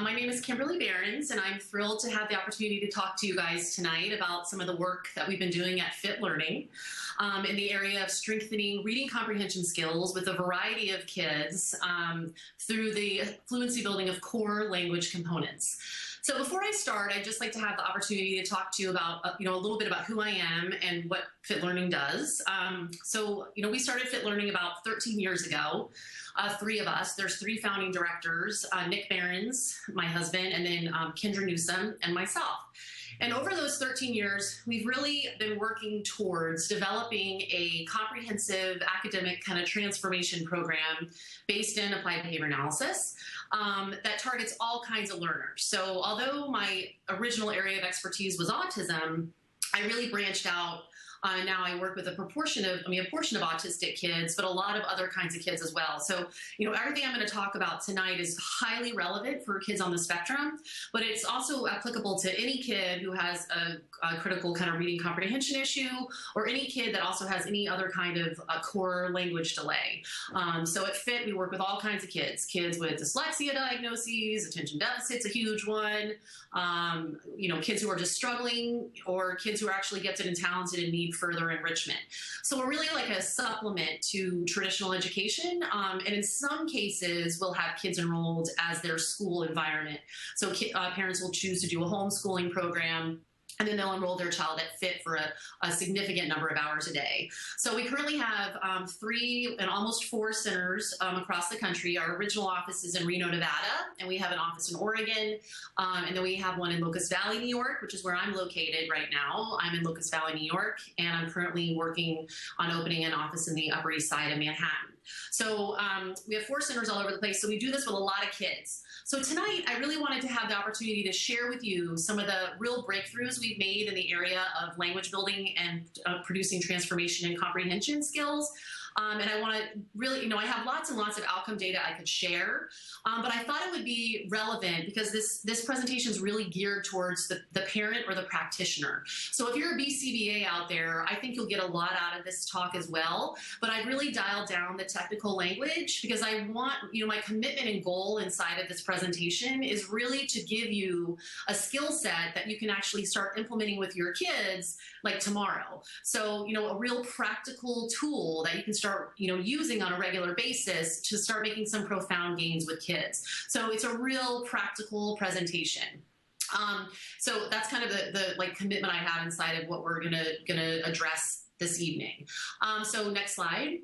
My name is Kimberly Berens, and I'm thrilled to have the opportunity to talk to you guys tonight about some of the work that we've been doing at Fit Learning in the area of strengthening reading comprehension skills with a variety of kids through the fluency building of core language components. So before I start, I'd just like to have the opportunity to talk to you about, a little bit about who I am and what Fit Learning does. We started Fit Learning about 13 years ago. Three of us. There's three founding directors, Nix Berens, my husband, and then Kendra Newsom and myself. And over those 13 years, we've really been working towards developing a comprehensive academic kind of transformation program based in applied behavior analysis that targets all kinds of learners. So although my original area of expertise was autism, I really branched out. Now I work with a portion of autistic kids, but a lot of other kinds of kids as well. So, everything I'm going to talk about tonight is highly relevant for kids on the spectrum, but it's also applicable to any kid who has a critical kind of reading comprehension issue, or any kid that also has any other kind of core language delay. So at Fit, we work with all kinds of kids with dyslexia diagnoses, attention deficit's a huge one, kids who are just struggling, or kids who are actually gifted and talented and need further enrichment. So we're really like a supplement to traditional education, and in some cases we'll have kids enrolled as their school environment. So parents will choose to do a homeschooling program, and then they'll enroll their child at Fit for a significant number of hours a day. So we currently have 3 and almost 4 centers across the country. Our original office is in Reno, Nevada, and we have an office in Oregon, and then we have one in Locust Valley, New York, which is where I'm located right now. I'm in Locust Valley, New York, and I'm currently working on opening an office in the Upper East Side of Manhattan. So we have 4 centers all over the place, so we do this with a lot of kids. So tonight, I really wanted to have the opportunity to share with you some of the real breakthroughs we've made in the area of language building and producing transformation and comprehension skills. And I want to really, I have lots and lots of outcome data I could share, but I thought it would be relevant because this presentation is really geared towards the parent or the practitioner. So if you're a BCBA out there, I think you'll get a lot out of this talk as well, but I really dialed down the technical language because I want, my commitment and goal inside of this presentation is really to give you a skill set that you can actually start implementing with your kids like tomorrow. So, a real practical tool that you can start using on a regular basis to start making some profound gains with kids. So it's a real practical presentation. So that's kind of the commitment I have inside of what we're gonna address this evening. So next slide.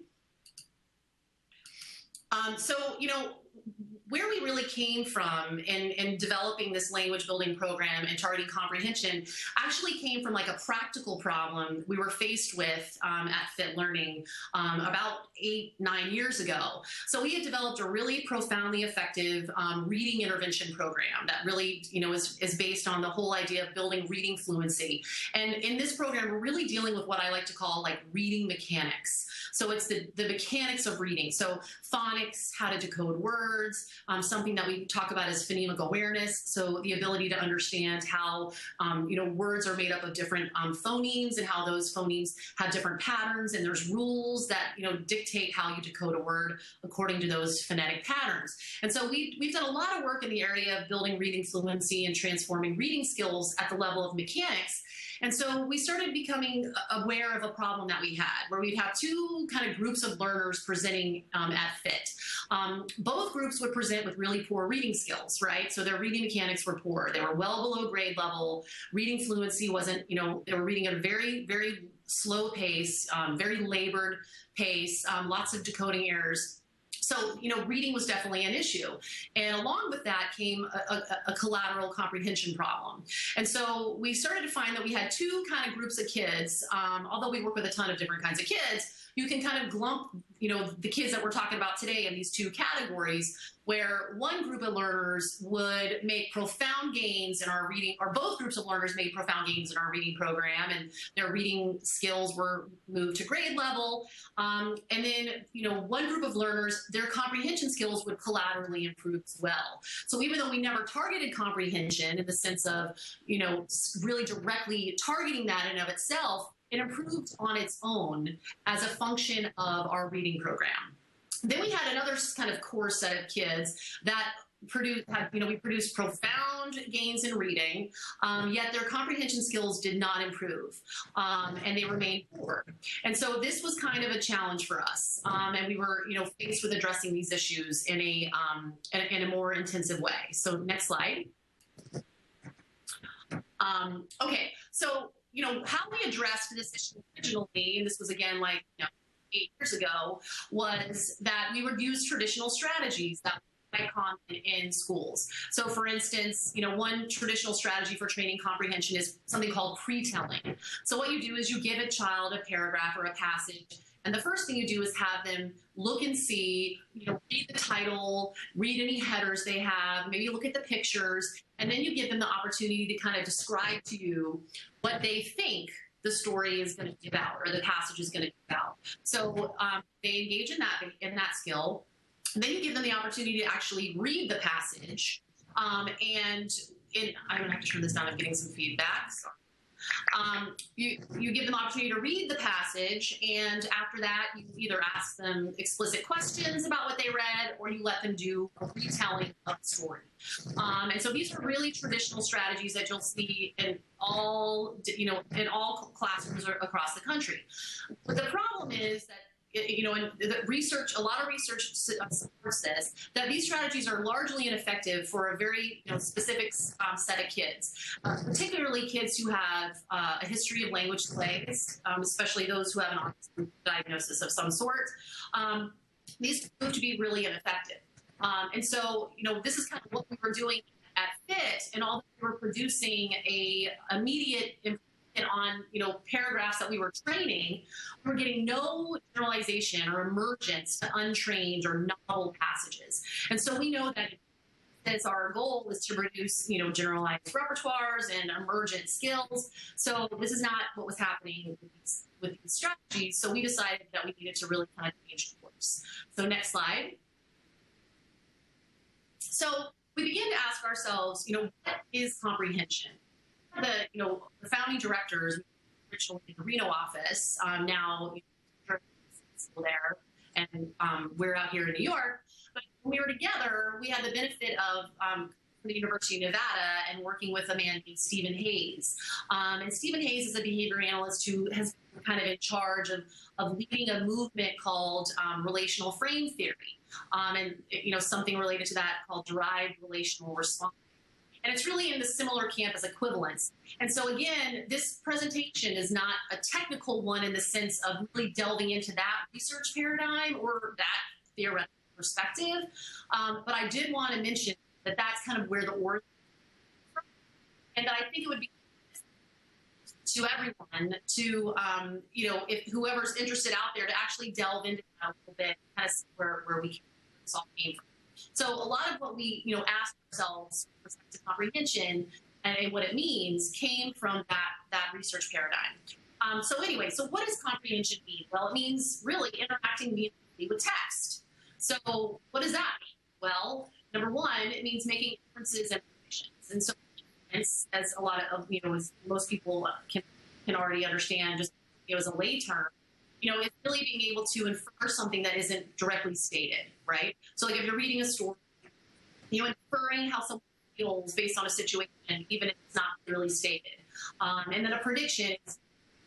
Where we really came from in developing this language building program and targeting comprehension actually came from like a practical problem we were faced with at Fit Learning about 8-9 years ago. So we had developed a really profoundly effective reading intervention program that really is based on the whole idea of building reading fluency. And in this program, we're really dealing with what I like to call like reading mechanics. So it's the mechanics of reading. So phonics, how to decode words, something that we talk about as phonemic awareness. So the ability to understand how, words are made up of different phonemes and how those phonemes have different patterns. And there's rules that, dictate how you decode a word according to those phonetic patterns. And so we've done a lot of work in the area of building reading fluency and transforming reading skills at the level of mechanics. And so we started becoming aware of a problem that we had, where we'd have 2 kind of groups of learners presenting at Fit. Both groups would present with really poor reading skills, right? So their reading mechanics were poor. They were well below grade level. Reading fluency wasn't, they were reading at a very, very slow pace, very labored pace, lots of decoding errors. So, reading was definitely an issue. And along with that came a collateral comprehension problem. And so we started to find that we had 2 kind of groups of kids. Although we work with a ton of different kinds of kids, you can kind of lump, the kids that we're talking about today in these 2 categories, where one group of learners would make profound gains in our reading, or both groups of learners made profound gains in our reading program, and their reading skills were moved to grade level. And then, one group of learners, their comprehension skills would collaterally improve as well. So even though we never targeted comprehension in the sense of, really directly targeting that in and of itself, it improved on its own as a function of our reading program. Then we had another kind of core set of kids that we produced profound gains in reading, yet their comprehension skills did not improve, and they remained poor. And so this was kind of a challenge for us, and we were, faced with addressing these issues in a more intensive way. So next slide. Okay, so how we addressed this issue originally, and this was again 8 years ago, was that we would use traditional strategies that were quite common in schools. So for instance, one traditional strategy for training comprehension is something called pre-telling. So what you do is you give a child a paragraph or a passage, and the first thing you do is have them look and see, read the title, read any headers they have, maybe look at the pictures, and then you give them the opportunity to kind of describe to you what they think the story is going to give out, or the passage is going to give out. So they engage in that skill. And then you give them the opportunity to actually read the passage. I'm going to have to turn this down. I'm getting some feedback. Sorry. You give them the opportunity to read the passage, and after that, you either ask them explicit questions about what they read, or you let them do a retelling of the story. And so these are really traditional strategies that you'll see in all classrooms across the country. But the problem is that, and the research, a lot of research supports this, that these strategies are largely ineffective for a very specific set of kids, particularly kids who have a history of language delays, especially those who have an autism diagnosis of some sort. These prove to be really ineffective. And so, this is kind of what we were doing at FIT, and although we were producing a immediate improvement on paragraphs that we were training, we were getting no generalization or emergence to untrained or novel passages. And so we know that as our goal is to produce generalized repertoires and emergent skills. So this is not what was happening with these strategies. So we decided that we needed to really kind of change course. So next slide. So we began to ask ourselves, what is comprehension? The founding directors, originally in the Reno office, now still there, and we're out here in New York. But when we were together, we had the benefit of the University of Nevada and working with a man named Stephen Hayes. And Stephen Hayes is a behavior analyst who has been kind of in charge of leading a movement called relational frame theory, and something related to that called derived relational response. And it's really in the similar camp as equivalence. And so again, this presentation is not a technical one in the sense of really delving into that research paradigm or that theoretical perspective. But I did want to mention that that's kind of where the origin comes from. And I think it would be to everyone to, if whoever's interested out there, to actually delve into that a little bit, kind of see where this all came from. So a lot of what we, ask ourselves with respect to comprehension and what it means came from that research paradigm. So anyway, so what does comprehension mean? Well, it means really interacting meaningfully with text. So what does that mean? Well, number one, it means making inferences and predictions. And so as a lot of, as most people can already understand, just as a lay term, it's really being able to infer something that isn't directly stated, right? So like if you're reading a story, inferring how someone feels based on a situation, even if it's not clearly stated. And then a prediction is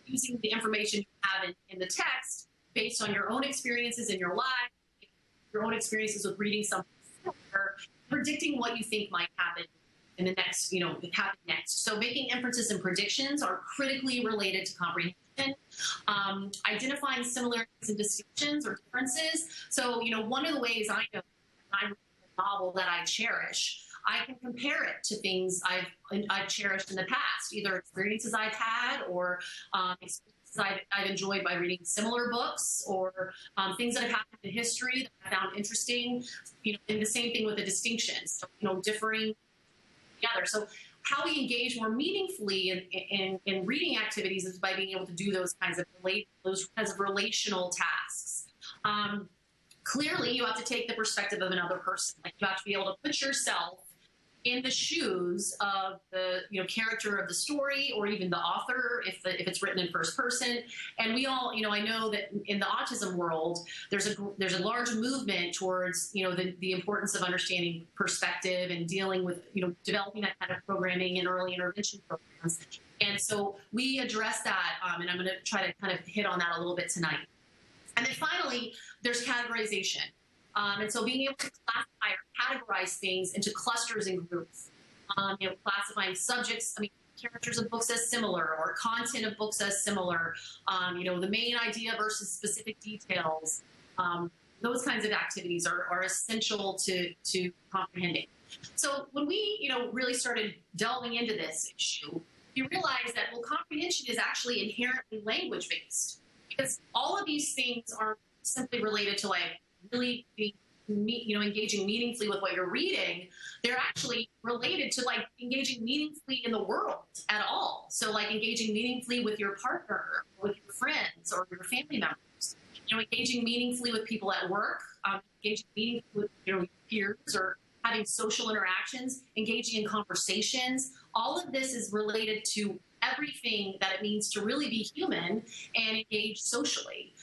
using the information you have in the text based on your own experiences in your life, your own experiences with reading something similar, predicting what you think might happen in the next, happen next. So making inferences and predictions are critically related to comprehension. Identifying similarities and distinctions or differences. So, one of the ways I know I'm a novel that I cherish, I can compare it to things I've cherished in the past, either experiences I've had or experiences I've enjoyed by reading similar books, or things that have happened in history that I found interesting. And the same thing with the distinctions, so, differing together. So how we engage more meaningfully in reading activities is by being able to do those kinds of relational tasks. Clearly, you have to take the perspective of another person. Like, you have to be able to put yourself in the shoes of the character of the story, or even the author if it's written in first person. And we all, I know that in the autism world there's a large movement towards the importance of understanding perspective and dealing with developing that kind of programming and early intervention programs. And so we address that, and I'm going to try to kind of hit on that a little bit tonight. And then finally, there's categorization. And so being able to classify or categorize things into clusters and groups, classifying subjects, characters of books as similar, or content of books as similar, the main idea versus specific details. Those kinds of activities are essential to comprehending. So when we, really started delving into this issue, you realize that, well, comprehension is actually inherently language-based, because all of these things aren't simply related to really being, engaging meaningfully with what you're reading. They're actually related to engaging meaningfully in the world at all. So engaging meaningfully with your partner, or with your friends, or your family members. Engaging meaningfully with people at work, engaging meaningfully with your peers, or having social interactions, engaging in conversations. All of this is related to everything that it means to really be human and engage socially.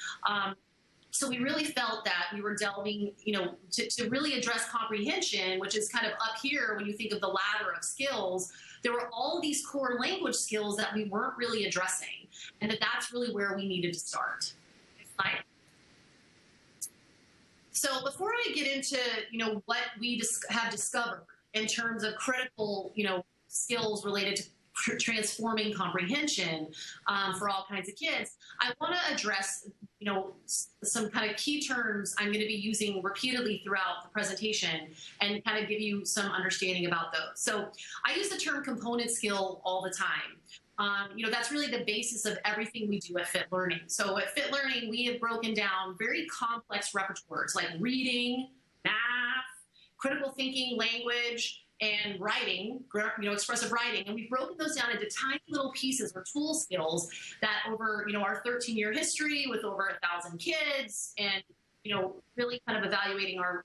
So we really felt that we were delving, to really address comprehension, which is kind of up here when you think of the ladder of skills. There were all these core language skills that we weren't really addressing, and that's really where we needed to start. Next slide. So before I get into, what we have discovered in terms of critical, skills related to transforming comprehension for all kinds of kids, I want to address, some kind of key terms I'm going to be using repeatedly throughout the presentation, and kind of give you some understanding about those. So I use the term component skill all the time. That's really the basis of everything we do at Fit Learning. So at Fit Learning, we have broken down very complex repertoires like reading, math, critical thinking, language, and writing, expressive writing. And we've broken those down into tiny little pieces or tool skills that over, our 13-year history with over 1,000 kids, and, really kind of evaluating our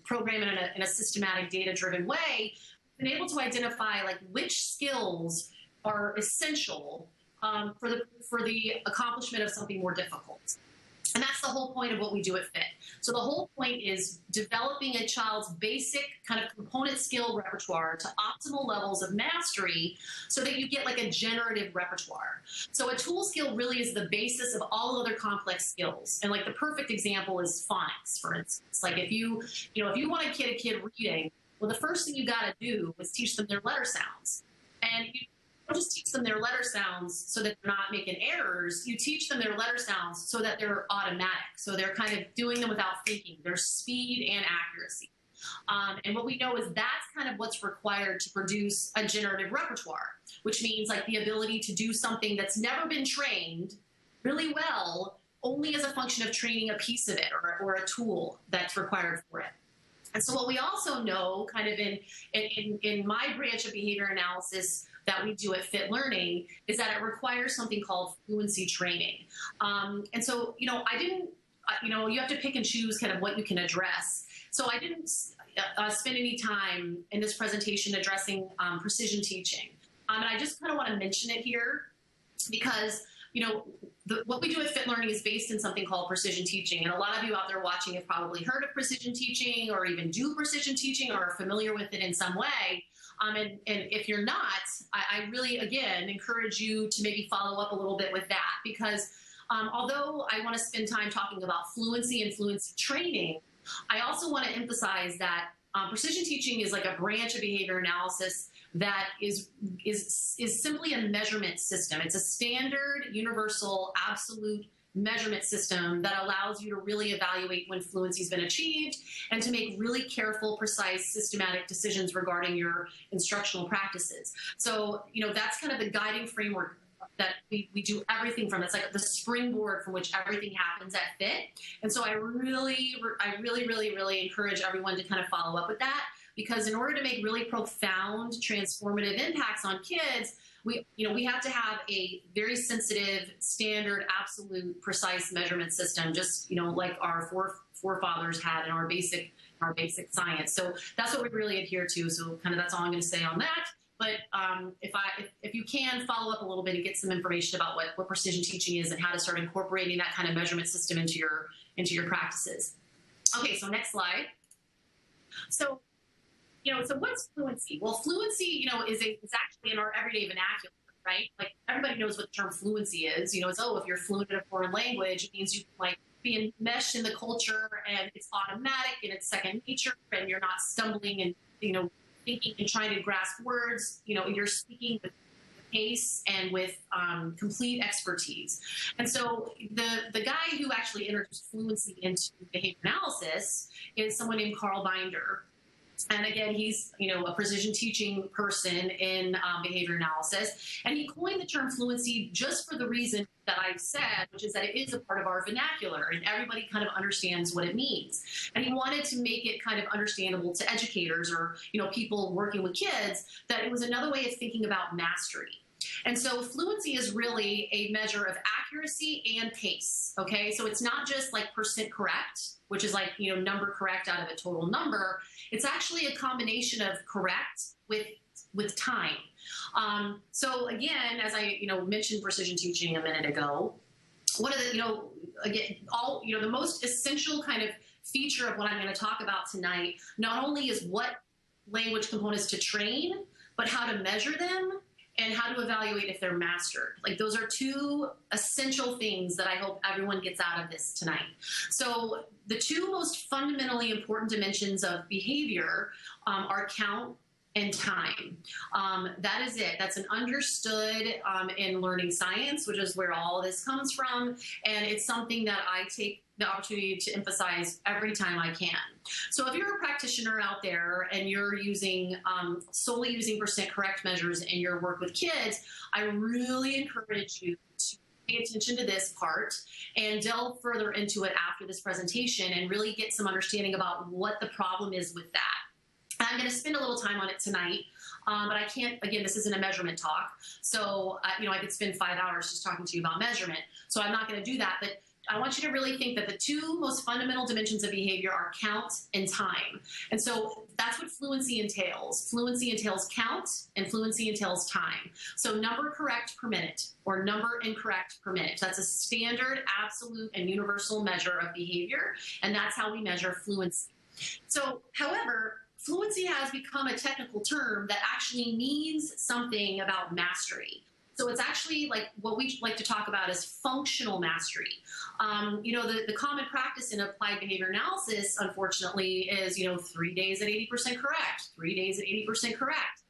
program in a systematic, data-driven way, we've been able to identify which skills are essential for the accomplishment of something more difficult. And that's the whole point of what we do at FIT. So the whole point is developing a child's basic kind of component skill repertoire to optimal levels of mastery, so that you get a generative repertoire. So a tool skill really is the basis of all other complex skills. And the perfect example is phonics, for instance. If you want to get a kid reading, well, the first thing you got to do is teach them their letter sounds. And you don't just teach them their letter sounds so that they're not making errors. You teach them their letter sounds so that they're automatic. So they're kind of doing them without thinking. There's speed and accuracy. And what we know is that's kind of what's required to produce a generative repertoire, which means the ability to do something that's never been trained really well, only as a function of training a piece of it, or a tool that's required for it. And so what we also know kind of in my branch of behavior analysis that we do at Fit Learning is that it requires something called fluency training. And so, I didn't, you have to pick and choose kind of what you can address. So I didn't spend any time in this presentation addressing precision teaching. And I just kind of want to mention it here because, what we do at Fit Learning is based in something called precision teaching. And a lot of you out there watching have probably heard of precision teaching, or even do precision teaching, or are familiar with it in some way. And if you're not, I really, again, encourage you to maybe follow up a little bit with that, because although I want to spend time talking about fluency and fluency training, I also want to emphasize that precision teaching is a branch of behavior analysis that is simply a measurement system. It's a standard, universal, absolute measurement system that allows you to really evaluate when fluency has been achieved, and to make really careful, precise, systematic decisions regarding your instructional practices. So, that's kind of the guiding framework that we do everything from. It's the springboard from which everything happens at FIT. And so I really encourage everyone to kind of follow up with that, because in order to make really profound, transformative impacts on kids, we have to have a very sensitive, standard, absolute, precise measurement system, just, like our forefathers had in our basic science. So that's what we really adhere to. So kind of that's all I'm going to say on that. But if you can follow up a little bit and get some information about what precision teaching is and how to start incorporating that kind of measurement system into your practices. Okay, so next slide. So so what's fluency? Well, fluency, is actually in our everyday vernacular, right? Like everybody knows what the term fluency is. It's, if you're fluent in a foreign language, it means you can like be enmeshed in the culture and it's automatic and it's second nature and you're not stumbling and, thinking and trying to grasp words. You're speaking with pace and with complete expertise. And so the guy who actually introduced fluency into behavior analysis is someone named Carl Binder. And again, he's, a precision teaching person in behavior analysis. And he coined the term fluency just for the reason that I've said, which is that it is a part of our vernacular and everybody kind of understands what it means. And he wanted to make it kind of understandable to educators or, people working with kids, that it was another way of thinking about mastery. And so fluency is really a measure of accuracy and pace, okay? So it's not just like percent correct, which is like, number correct out of a total number. It's actually a combination of correct with time. So again, as I, mentioned precision teaching a minute ago, one of the, again, the most essential kind of feature of what I'm going to talk about tonight, not only is what language components to train, but how to measure them and how to evaluate if they're mastered. Like those are two essential things that I hope everyone gets out of this tonight. So the two most fundamentally important dimensions of behavior are count and time. That is it. That's an understood in learning science, which is where all of this comes from. And it's something that I take the opportunity to emphasize every time I can. So if you're a practitioner out there and you're using solely using percent correct measures in your work with kids, I really encourage you to pay attention to this part and delve further into it after this presentation and really get some understanding about what the problem is with that. I'm going to spend a little time on it tonight, but I can't, again, this isn't a measurement talk. So, I could spend 5 hours just talking to you about measurement. So I'm not going to do that, but I want you to really think that the two most fundamental dimensions of behavior are count and time. And so that's what fluency entails. Fluency entails count and fluency entails time. So number correct per minute or number incorrect per minute. That's a standard, absolute, and universal measure of behavior. And that's how we measure fluency. So, however, fluency has become a technical term that actually means something about mastery. So it's actually like what we like to talk about as functional mastery. The common practice in applied behavior analysis, unfortunately, is, 3 days at 80% correct, 3 days at 80% correct.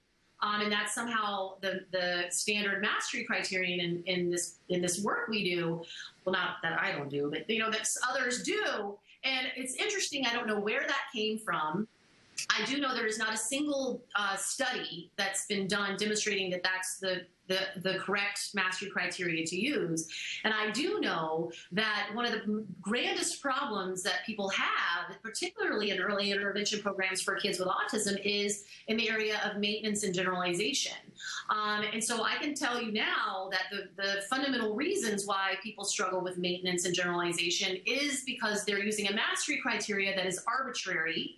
And that's somehow the standard mastery criterion in this work we do. Well, not that I don't do, but, that others do. And it's interesting. I don't know where that came from. I do know there is not a single study that's been done demonstrating that that's the correct mastery criteria to use. And I do know that one of the grandest problems that people have, particularly in early intervention programs for kids with autism, is in the area of maintenance and generalization. And so I can tell you now that the fundamental reasons why people struggle with maintenance and generalization is because they're using a mastery criteria that is arbitrary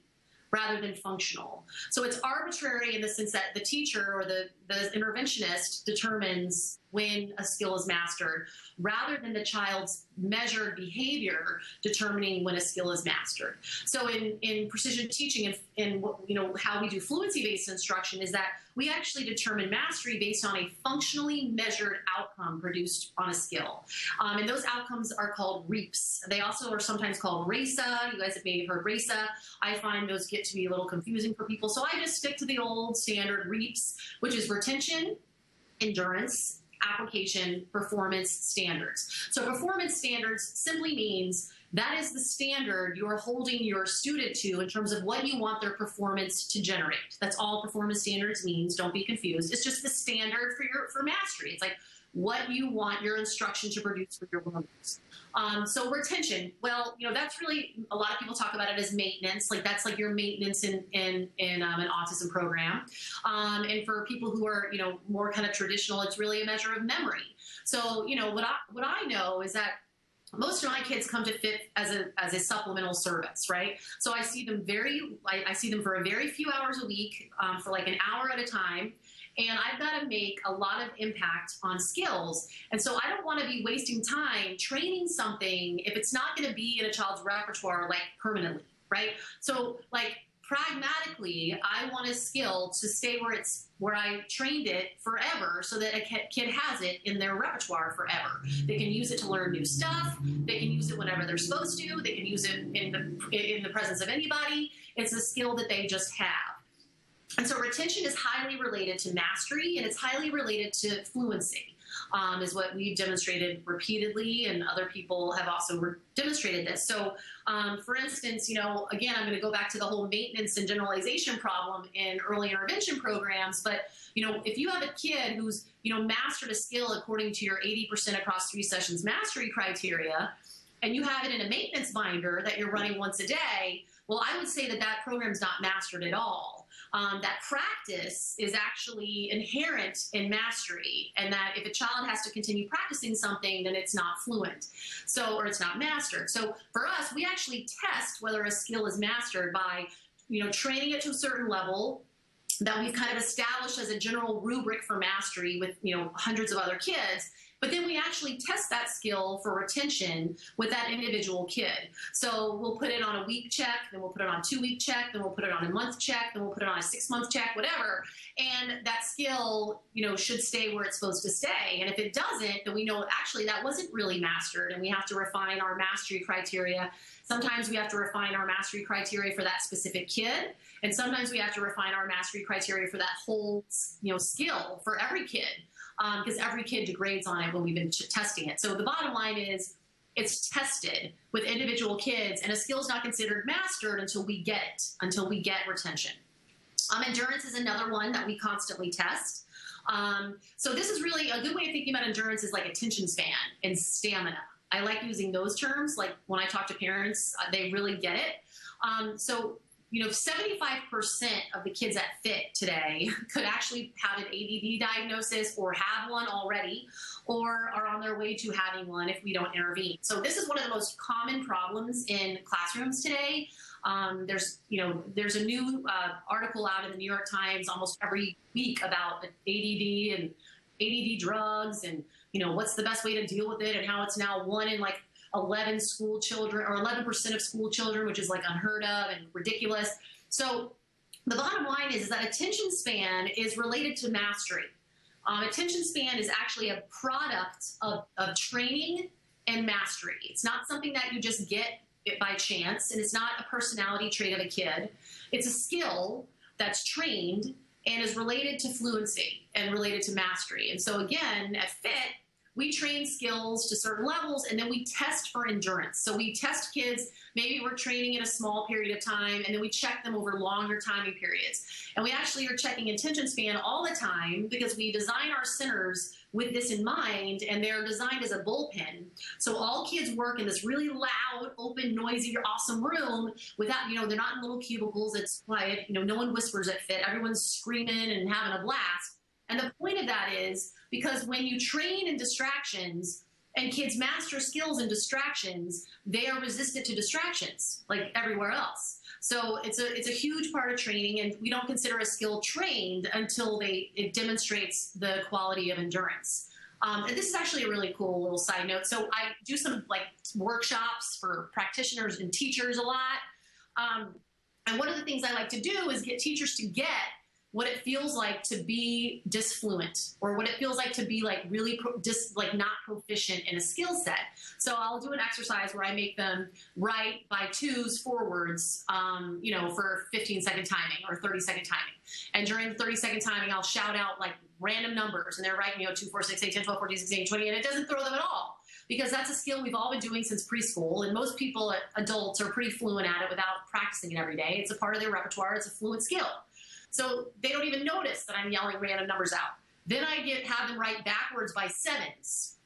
rather than functional. So it's arbitrary in the sense that the teacher or the interventionist determines when a skill is mastered, rather than the child's measured behavior determining when a skill is mastered. So in precision teaching, in how we do fluency-based instruction, is that we actually determine mastery based on a functionally measured outcome produced on a skill. And those outcomes are called REAPs. They also are sometimes called RACA. You guys have maybe heard RACA. I find those get to be a little confusing for people. So I just stick to the old standard REAPs, which is retention, endurance, application, performance standards. So performance standards simply means that is the standard you're holding your student to in terms of what you want their performance to generate. That's all performance standards means. Don't be confused. It's just the standard for mastery. It's like, what you want your instruction to produce for your learners. So retention, well, that's really, a lot of people talk about it as maintenance, like that's like your maintenance in an autism program. And for people who are, more kind of traditional, it's really a measure of memory. So, what I know is that most of my kids come to FIT as a supplemental service, right? So I see them I see them for a very few hours a week, for like an hour at a time. And I've got to make a lot of impact on skills. And so I don't want to be wasting time training something if it's not going to be in a child's repertoire, like permanently, right? So like pragmatically, I want a skill to stay where I trained it forever, so that a kid has it in their repertoire forever. They can use it to learn new stuff. They can use it whenever they're supposed to. They can use it in the presence of anybody. It's a skill that they just have. And so retention is highly related to mastery, and it's highly related to fluency, is what we've demonstrated repeatedly, and other people have also demonstrated this. So, for instance, again, I'm going to go back to the whole maintenance and generalization problem in early intervention programs. But, if you have a kid who's, mastered a skill according to your 80% across 3 sessions mastery criteria, and you have it in a maintenance binder that you're running once a day, well, I would say that program's not mastered at all. That practice is actually inherent in mastery, and that if a child has to continue practicing something, then it's not fluent, or it's not mastered. So for us, we actually test whether a skill is mastered by, training it to a certain level that we've kind of established as a general rubric for mastery with, hundreds of other kids. But then we actually test that skill for retention with that individual kid. So we'll put it on a week check, then we'll put it on a 2-week check, then we'll put it on a month check, then we'll put it on a 6-month check, whatever. And that skill, should stay where it's supposed to stay. And if it doesn't, then we know actually that wasn't really mastered, and we have to refine our mastery criteria. Sometimes we have to refine our mastery criteria for that specific kid, and sometimes we have to refine our mastery criteria for that whole, skill for every kid. Because every kid degrades on it when we've been testing it. So the bottom line is it's tested with individual kids, and a skill is not considered mastered until we get it, until we get retention. Endurance is another one that we constantly test. So this is really a good way of thinking about endurance, is like attention span and stamina. I like using those terms. Like when I talk to parents, they really get it. So 75% of the kids at FIT today could actually have an ADD diagnosis, or have one already, or are on their way to having one if we don't intervene. So this is one of the most common problems in classrooms today. There's a new article out in the New York Times almost every week about ADD and ADD drugs, and what's the best way to deal with it, and how it's now 1 in 11 school children, or 11% of school children, which is like unheard of and ridiculous. So the bottom line is that attention span is related to mastery. Attention span is actually a product of training and mastery. It's not something that you just get it by chance, and it's not a personality trait of a kid. It's a skill that's trained and is related to fluency and related to mastery. And so again, at FIT, we train skills to certain levels, and then we test for endurance. So we test kids, maybe we're training in a small period of time, and then we check them over longer timing periods. And we actually are checking attention span all the time, because we design our centers with this in mind, and they're designed as a bullpen. So all kids work in this really loud, open, noisy, awesome room without, they're not in little cubicles. It's quiet. No one whispers at FIT. Everyone's screaming and having a blast. And the point of that is because when you train in distractions and kids master skills in distractions, they are resistant to distractions like everywhere else. So it's a huge part of training, and we don't consider a skill trained until it demonstrates the quality of endurance. And this is actually a really cool little side note. So I do some workshops for practitioners and teachers a lot. And one of the things I like to do is get teachers to get what it feels like to be disfluent, or what it feels like to be really not proficient in a skill set. So I'll do an exercise where I make them write by 2s forwards, for 15-second timing or 30-second timing. And during the 30-second timing, I'll shout out random numbers, and they're writing 2, 4, 6, 8, 10, 12, 14, 16, 20, and it doesn't throw them at all, because that's a skill we've all been doing since preschool, and most people, adults, are pretty fluent at it without practicing it every day. It's a part of their repertoire. It's a fluent skill. So they don't even notice that I'm yelling random numbers out. Then I have them write backwards by sevens.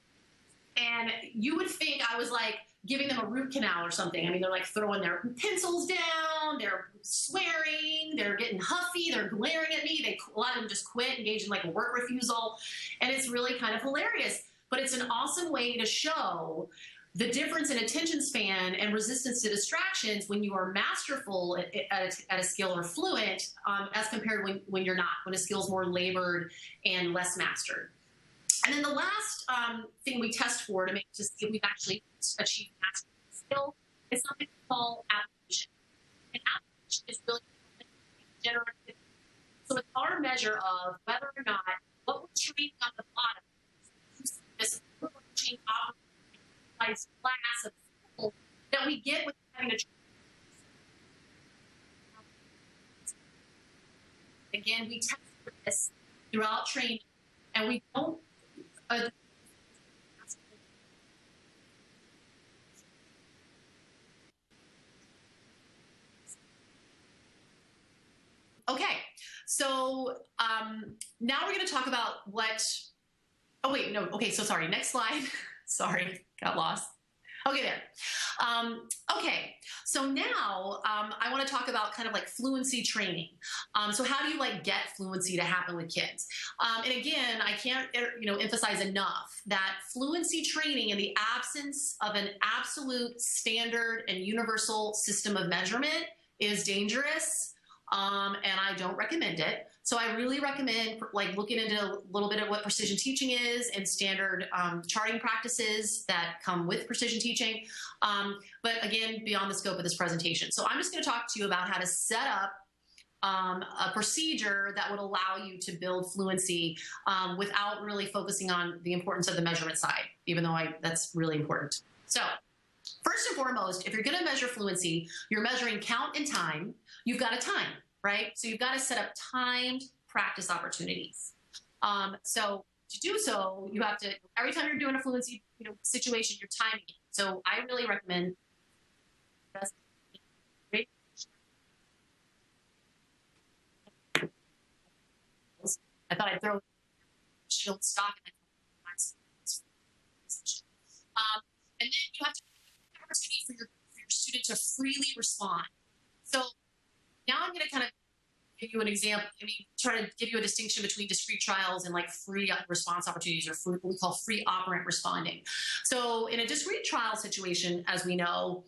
And you would think I was like giving them a root canal or something. I mean, they're like throwing their pencils down, they're swearing, they're getting huffy, they're glaring at me. A lot of them just quit, engage in like a work refusal. And it's really kind of hilarious. But it's an awesome way to show the difference in attention span and resistance to distractions when you are masterful at a skill or fluent as compared when you're not, when a skill is more labored and less mastered. And then the last thing we test for to make to see if we've actually achieved mastery of the skill is something called application. And application is really generative. So it's our measure of whether or not what we're treating on the bottom, this overarching class of skill that we get with having a again, we test for this throughout training, and we don't okay, so now we're going to talk about what, oh wait, no, okay, so sorry, next slide. Sorry, got lost. Okay, there. Okay, so now I want to talk about kind of like fluency training. So how do you like get fluency to happen with kids? And again, I can't emphasize enough that fluency training in the absence of an absolute standard and universal system of measurement is dangerous, and I don't recommend it. So I really recommend like looking into a little bit of what precision teaching is and standard charting practices that come with precision teaching. But again, beyond the scope of this presentation. So I'm just going to talk to you about how to set up a procedure that would allow you to build fluency without really focusing on the importance of the measurement side, even though that's really important. So first and foremost, if you're going to measure fluency, you're measuring count and time. You've got a time, right? So you've got to set up timed practice opportunities. So to do so, you have to, every time you're doing a fluency situation, you're timing it. So I really recommend I thought I'd throw shield stock and then you have to opportunity for your student to freely respond. So now I'm going to kind of give you an example. I mean, try to give you a distinction between discrete trials and like free response opportunities, or what we call free operant responding. So in a discrete trial situation, as we know,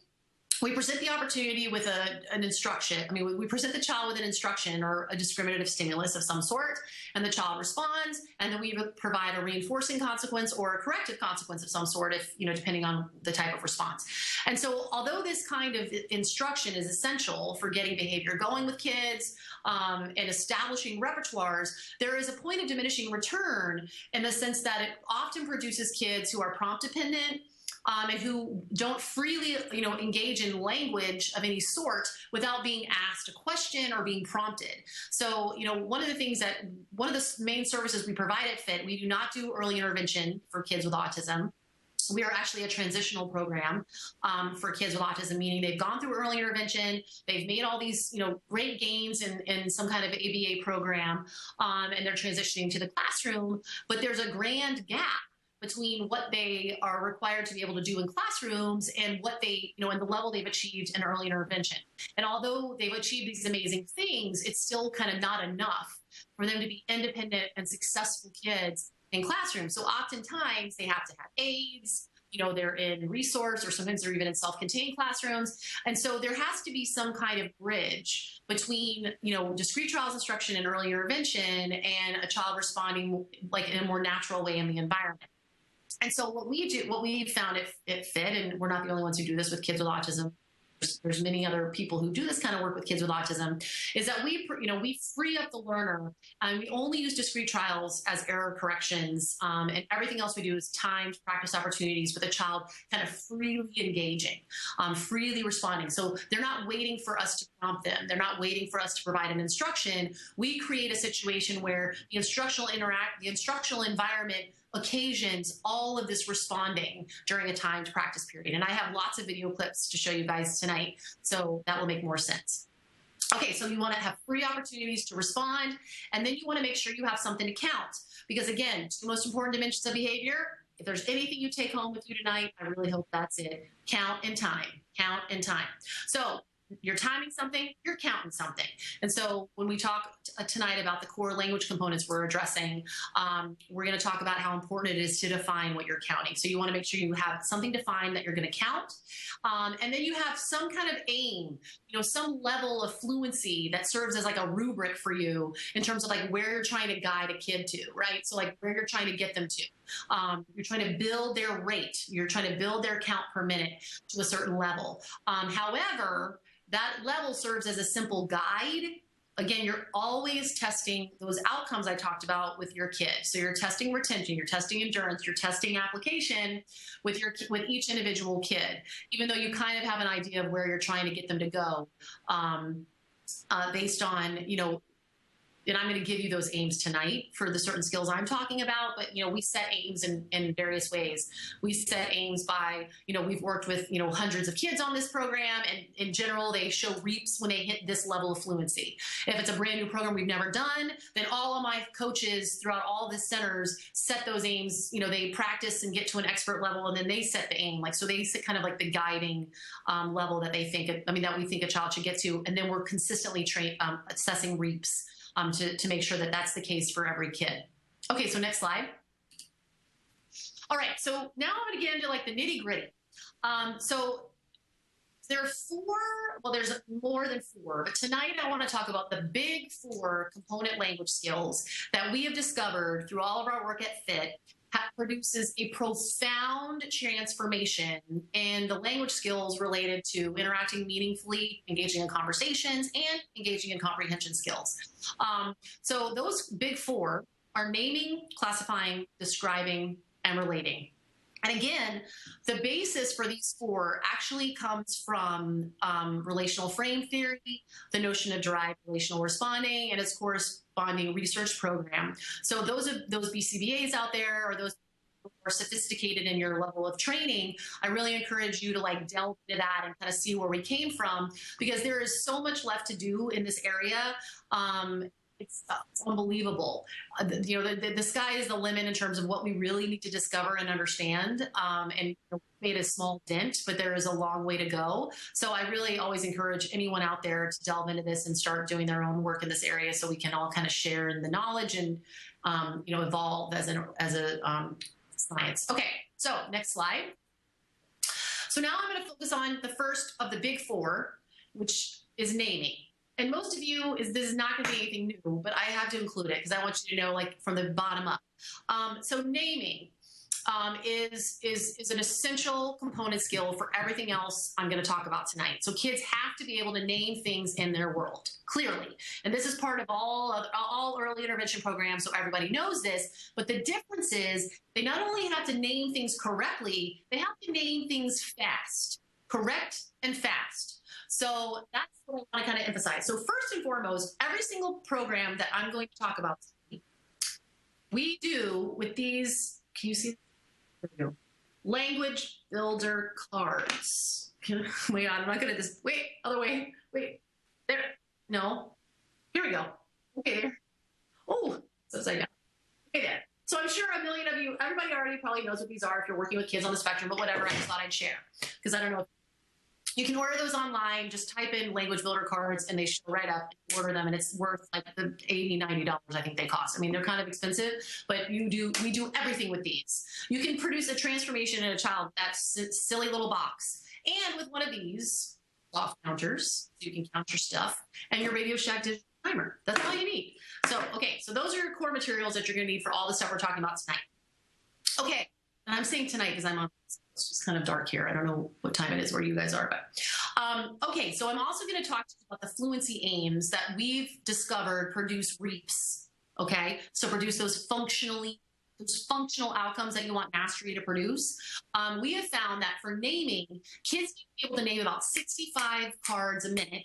we present the opportunity with an instruction. I mean, we present the child with an instruction or a discriminative stimulus of some sort, and the child responds, and then we provide a reinforcing consequence or a corrective consequence of some sort, if depending on the type of response. And so, although this kind of instruction is essential for getting behavior going with kids and establishing repertoires, there is a point of diminishing return in the sense that it often produces kids who are prompt dependent, and who don't freely, engage in language of any sort without being asked a question or being prompted. So, one of the main services we provide at FIT, we do not do early intervention for kids with autism. We are actually a transitional program for kids with autism, meaning they've gone through early intervention, they've made all these, great gains in some kind of ABA program, and they're transitioning to the classroom, but there's a grand gap between what they are required to be able to do in classrooms and what they, and the level they've achieved in early intervention. And although they've achieved these amazing things, it's still kind of not enough for them to be independent and successful kids in classrooms. So oftentimes they have to have aides, they're in resource, or sometimes they're even in self-contained classrooms. And so there has to be some kind of bridge between, discrete trials instruction and early intervention and a child responding in a more natural way in the environment. And so what we've found at FIT, and we're not the only ones who do this with kids with autism, there's many other people who do this kind of work with kids with autism, is that we free up the learner, and we only use discrete trials as error corrections, and everything else we do is timed practice opportunities with a child kind of freely engaging, freely responding. So they're not waiting for us to prompt them. They're not waiting for us to provide an instruction. We create a situation where the instructional environment occasions all of this responding during a timed practice period. And I have lots of video clips to show you guys tonight, so that will make more sense. Okay, so you want to have free opportunities to respond, and then you want to make sure you have something to count. Because again, two most important dimensions of behavior, if there's anything you take home with you tonight, I really hope that's it. Count and time. Count and time. So you're timing something, you're counting something. And so when we talk tonight about the core language components we're addressing, we're going to talk about how important it is to define what you're counting. So you want to make sure you have something defined that you're going to count. And then you have some kind of aim, some level of fluency that serves as like a rubric for you in terms of like where you're trying to guide a kid to, right? So like where you're trying to get them to. You're trying to build their rate. You're trying to build their count per minute to a certain level. However, that level serves as a simple guide. Again, you're always testing those outcomes I talked about with your kid. So you're testing retention, you're testing endurance, you're testing application with each individual kid, even though you kind of have an idea of where you're trying to get them to go based on, and I'm going to give you those aims tonight for the certain skills I'm talking about. But, we set aims in various ways. We set aims by, we've worked with, hundreds of kids on this program. And in general, they show reaps when they hit this level of fluency. If it's a brand new program we've never done, then all of my coaches throughout all the centers set those aims. They practice and get to an expert level, and then they set the aim. So they set kind of like the guiding level that they think, that we think a child should get to. And then we're consistently assessing reaps. To make sure that that's the case for every kid. Okay, so next slide. All right, so now I'm going to get into like the nitty gritty. So there are there's more than four, but tonight I want to talk about the big four component language skills that we have discovered through all of our work at FIT produces a profound transformation in the language skills related to interacting meaningfully, engaging in conversations, and engaging in comprehension skills. So those big four are naming, classifying, describing, and relating. And again, the basis for these four actually comes from relational frame theory, the notion of derived relational responding, and its corresponding research program. So those BCBAs out there, or those who are sophisticated in your level of training, I really encourage you to like delve into that and kind of see where we came from, because there is so much left to do in this area. It's unbelievable. The sky is the limit in terms of what we really need to discover and understand. And made a small dent, but there is a long way to go. So I really always encourage anyone out there to delve into this and start doing their own work in this area, so we can all kind of share in the knowledge and evolve as a science. Okay, so next slide. So now I'm going to focus on the first of the big four, which is naming. And most of you, this is not going to be anything new, but I have to include it because I want you to know, like, from the bottom up. So naming is an essential component skill for everything else I'm going to talk about tonight. So kids have to be able to name things in their world, clearly. And this is part of all early intervention programs, so everybody knows this. But the difference is they not only have to name things correctly, they have to name things fast, correct and fast. So that's what I want to kind of emphasize. So first and foremost, every single program that I'm going to talk about today, we do with these, can you see? Language builder cards. Wait on, I'm not good at this. Wait, other way. Wait, there. No. Here we go. Okay, there. Oh, it's upside down. Okay, there. So I'm sure a million of you, everybody already probably knows what these are if you're working with kids on the spectrum, but whatever, I just thought I'd share. Because I don't know. You can order those online. Just type in language builder cards and they show right up. Order them, and it's worth like the $80, $90 I think they cost. I mean, they're kind of expensive, but we do everything with these. You can produce a transformation in a child, that silly little box. And with one of these soft counters, you can count your stuff, and your Radio Shack digital timer. That's all you need. So, okay, so those are your core materials that you're going to need for all the stuff we're talking about tonight. Okay, and I'm saying tonight because it's just kind of dark here. I don't know what time it is where you guys are, but okay. So I'm also going to talk to you about the fluency aims that we've discovered produce reaps. Okay, so produce those functional outcomes that you want mastery to produce. We have found that for naming, kids need to be able to name about 65 cards a minute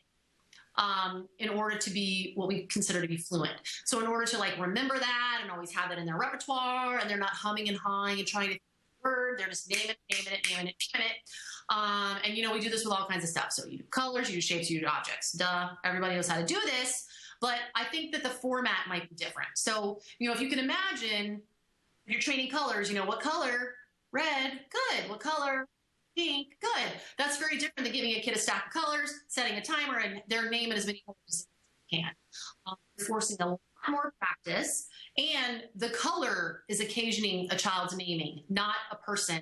in order to be what we consider to be fluent. So in order to like remember that and always have that in their repertoire, and they're not humming and hawing and trying to word. They're just naming it. And, you know, we do this with all kinds of stuff. So you do colors, you do shapes, you do objects. Duh, everybody knows how to do this. But I think that the format might be different. So, you know, if you can imagine, if you're training colors, you know, what color? Red, good. What color? Pink, good. That's very different than giving a kid a stack of colors, setting a timer, and they're naming as many colors as they can. Forcing a lot more practice, and the color is occasioning a child's naming, not a person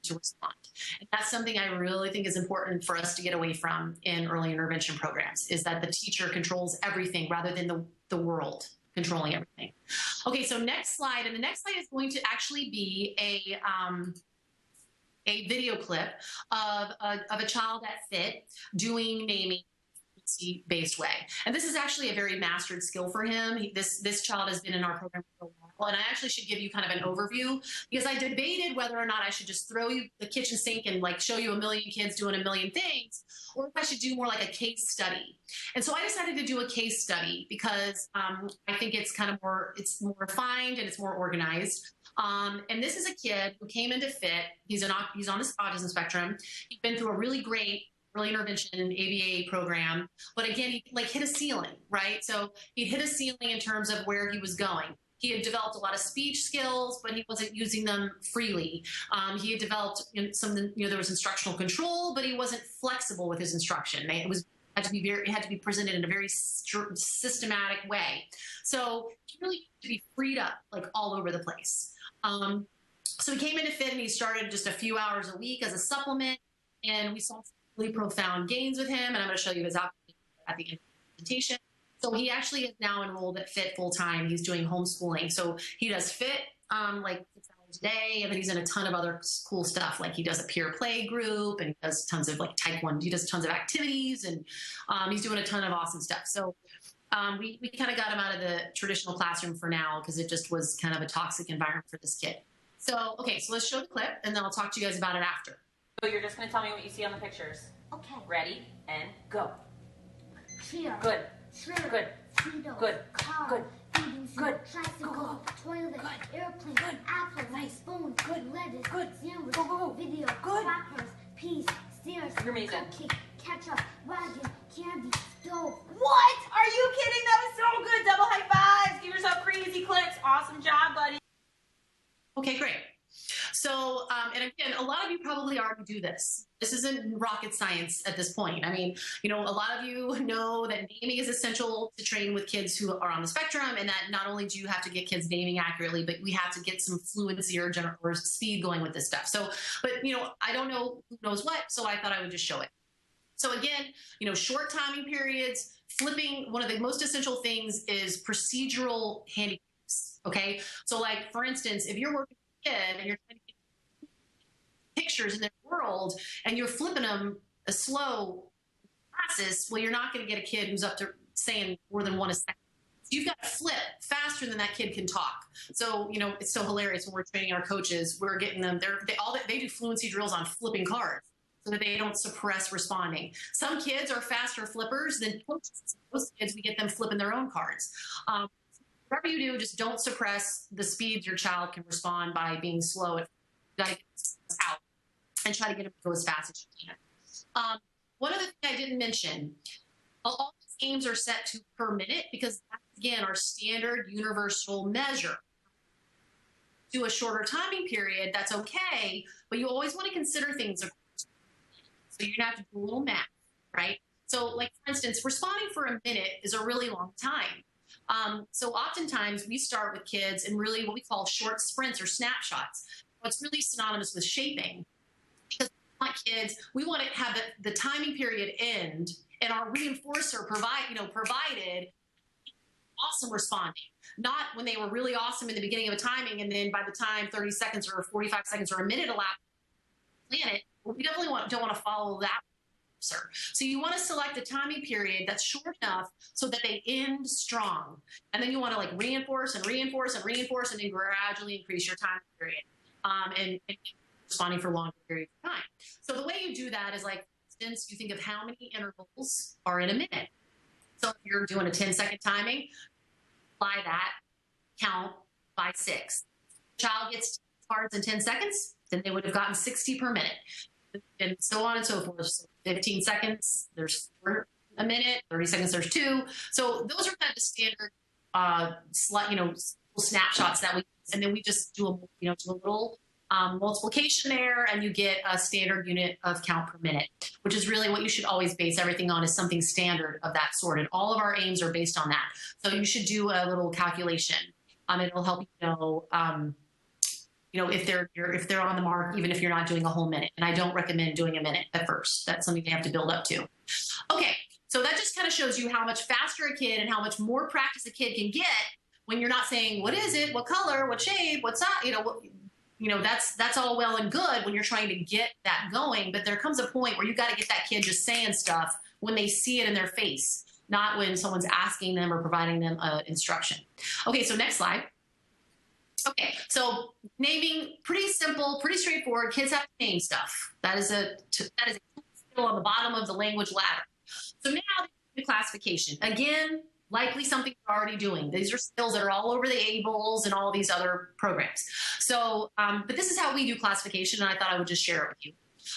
to respond. And that's something I really think is important for us to get away from in early intervention programs, is that the teacher controls everything rather than the world controlling everything. Okay, so next slide, and the next slide is going to actually be a video clip of a child at FIT doing naming based way. And this is actually a very mastered skill for him. This child has been in our program for a while, and I actually should give you kind of an overview, because I debated whether or not I should just throw you the kitchen sink and like show you a million kids doing a million things, or if I should do more like a case study. And so I decided to do a case study because I think it's kind of it's more refined and it's more organized. And this is a kid who came into FIT. He's on the autism spectrum. He's been through a really great early intervention ABA program, but again, he like hit a ceiling, right? So he hit a ceiling in terms of where he was going. He had developed a lot of speech skills, but he wasn't using them freely. He had developed there was instructional control, but he wasn't flexible with his instruction. It had to be presented in a very systematic way. So he really needed to be freed up like all over the place. So he came into FIT and he started just a few hours a week as a supplement, and we saw some really profound gains with him, and I'm going to show you his outcome at the end of the presentation. So he actually is now enrolled at FIT full time. He's doing homeschooling. So he does FIT like 6 hours a day, and then he's in a ton of other cool stuff. Like he does a peer play group, and he does tons of like taekwondo. He does tons of activities, and he's doing a ton of awesome stuff. So we kind of got him out of the traditional classroom for now, because it just was kind of a toxic environment for this kid. So, okay, so let's show the clip, and then I'll talk to you guys about it after. So you're just going to tell me what you see on the pictures. Okay. Ready, and go. Chair. Good. Shredder. Good. Speedo. Good. Car. Good. Feeding suit. Good. Tricycle. Go. Toilet. Good. Airplane. Good. Apple. Nice. Spoon. Good. Lettuce. Good. Sandwich. Go. Video. Good. Crackers. Peas. Stairs. You're amazing. Cupcake. Ketchup. Wagon. Candy. Stove. What? Are you kidding? That was so good. Double high fives. Give yourself crazy clicks. Awesome job, buddy. Okay, great. So, and again, a lot of you probably already do this. This isn't rocket science at this point. I mean, you know, a lot of you know that naming is essential to train with kids who are on the spectrum, and that not only do you have to get kids naming accurately, but we have to get some fluency or speed going with this stuff. So, but, you know, I don't know who knows what, so I thought I would just show it. So again, you know, short timing periods, flipping, one of the most essential things is procedural handicaps, okay? So like, for instance, if you're working with a kid and you're trying to get pictures in their world and you're flipping them a slow process, well, you're not going to get a kid who's up to saying more than one a second. You've got to flip faster than that kid can talk. So, you know, it's so hilarious when we're training our coaches, we're getting them, they do fluency drills on flipping cards, so that they don't suppress responding. Some kids are faster flippers than coaches. Those kids, we get them flipping their own cards. Whatever you do, just don't suppress the speed your child can respond by being slow. You got to get this out and try to get them to go as fast as you can. One other thing I didn't mention, all these games are set to per minute, because that's, again, our standard universal measure. Do a shorter timing period, that's okay, but you always want to consider things. So you're going to have to do a little math, right? So like, for instance, responding for a minute is a really long time. So oftentimes we start with kids in really what we call short sprints or snapshots. What's really synonymous with shaping. Because we want kids, we want to have the timing period end, and our reinforcer provided awesome responding. Not when they were really awesome in the beginning of a timing, and then by the time 30 seconds or 45 seconds or a minute elapsed, plan it. We definitely don't want to follow that. So you want to select a timing period that's short enough so that they end strong. And then you want to like reinforce and reinforce and reinforce, and then gradually increase your time period and responding for longer periods of time. So the way you do that is, like, for instance, you think of how many intervals are in a minute. So if you're doing a 10-second timing, apply that, count by 6. Child gets cards in 10 seconds, then they would have gotten 60 per minute, and so on and so forth. So 15 seconds, there's 4 a minute, 30 seconds, there's 2. So those are kind of the standard, snapshots that we use. And then we just do a little multiplication there, and you get a standard unit of count per minute, which is really what you should always base everything on, is something standard of that sort. And all of our aims are based on that. So you should do a little calculation. It'll help you know, if they're on the mark, even if you're not doing a whole minute. And I don't recommend doing a minute at first. That's something you have to build up to. Okay, so that just kind of shows you how much faster a kid and how much more practice a kid can get when you're not saying, what is it, what color, what shape, what's that, that's all well and good when you're trying to get that going. But there comes a point where you got to get that kid just saying stuff when they see it in their face, not when someone's asking them or providing them instruction. Okay, so next slide. Okay, so naming, pretty simple, pretty straightforward. Kids have to name stuff. That is a skill on the bottom of the language ladder. So now the classification. Again, likely something you're already doing. These are skills that are all over the ABLES and all these other programs. So, but this is how we do classification, and I thought I would just share it with you.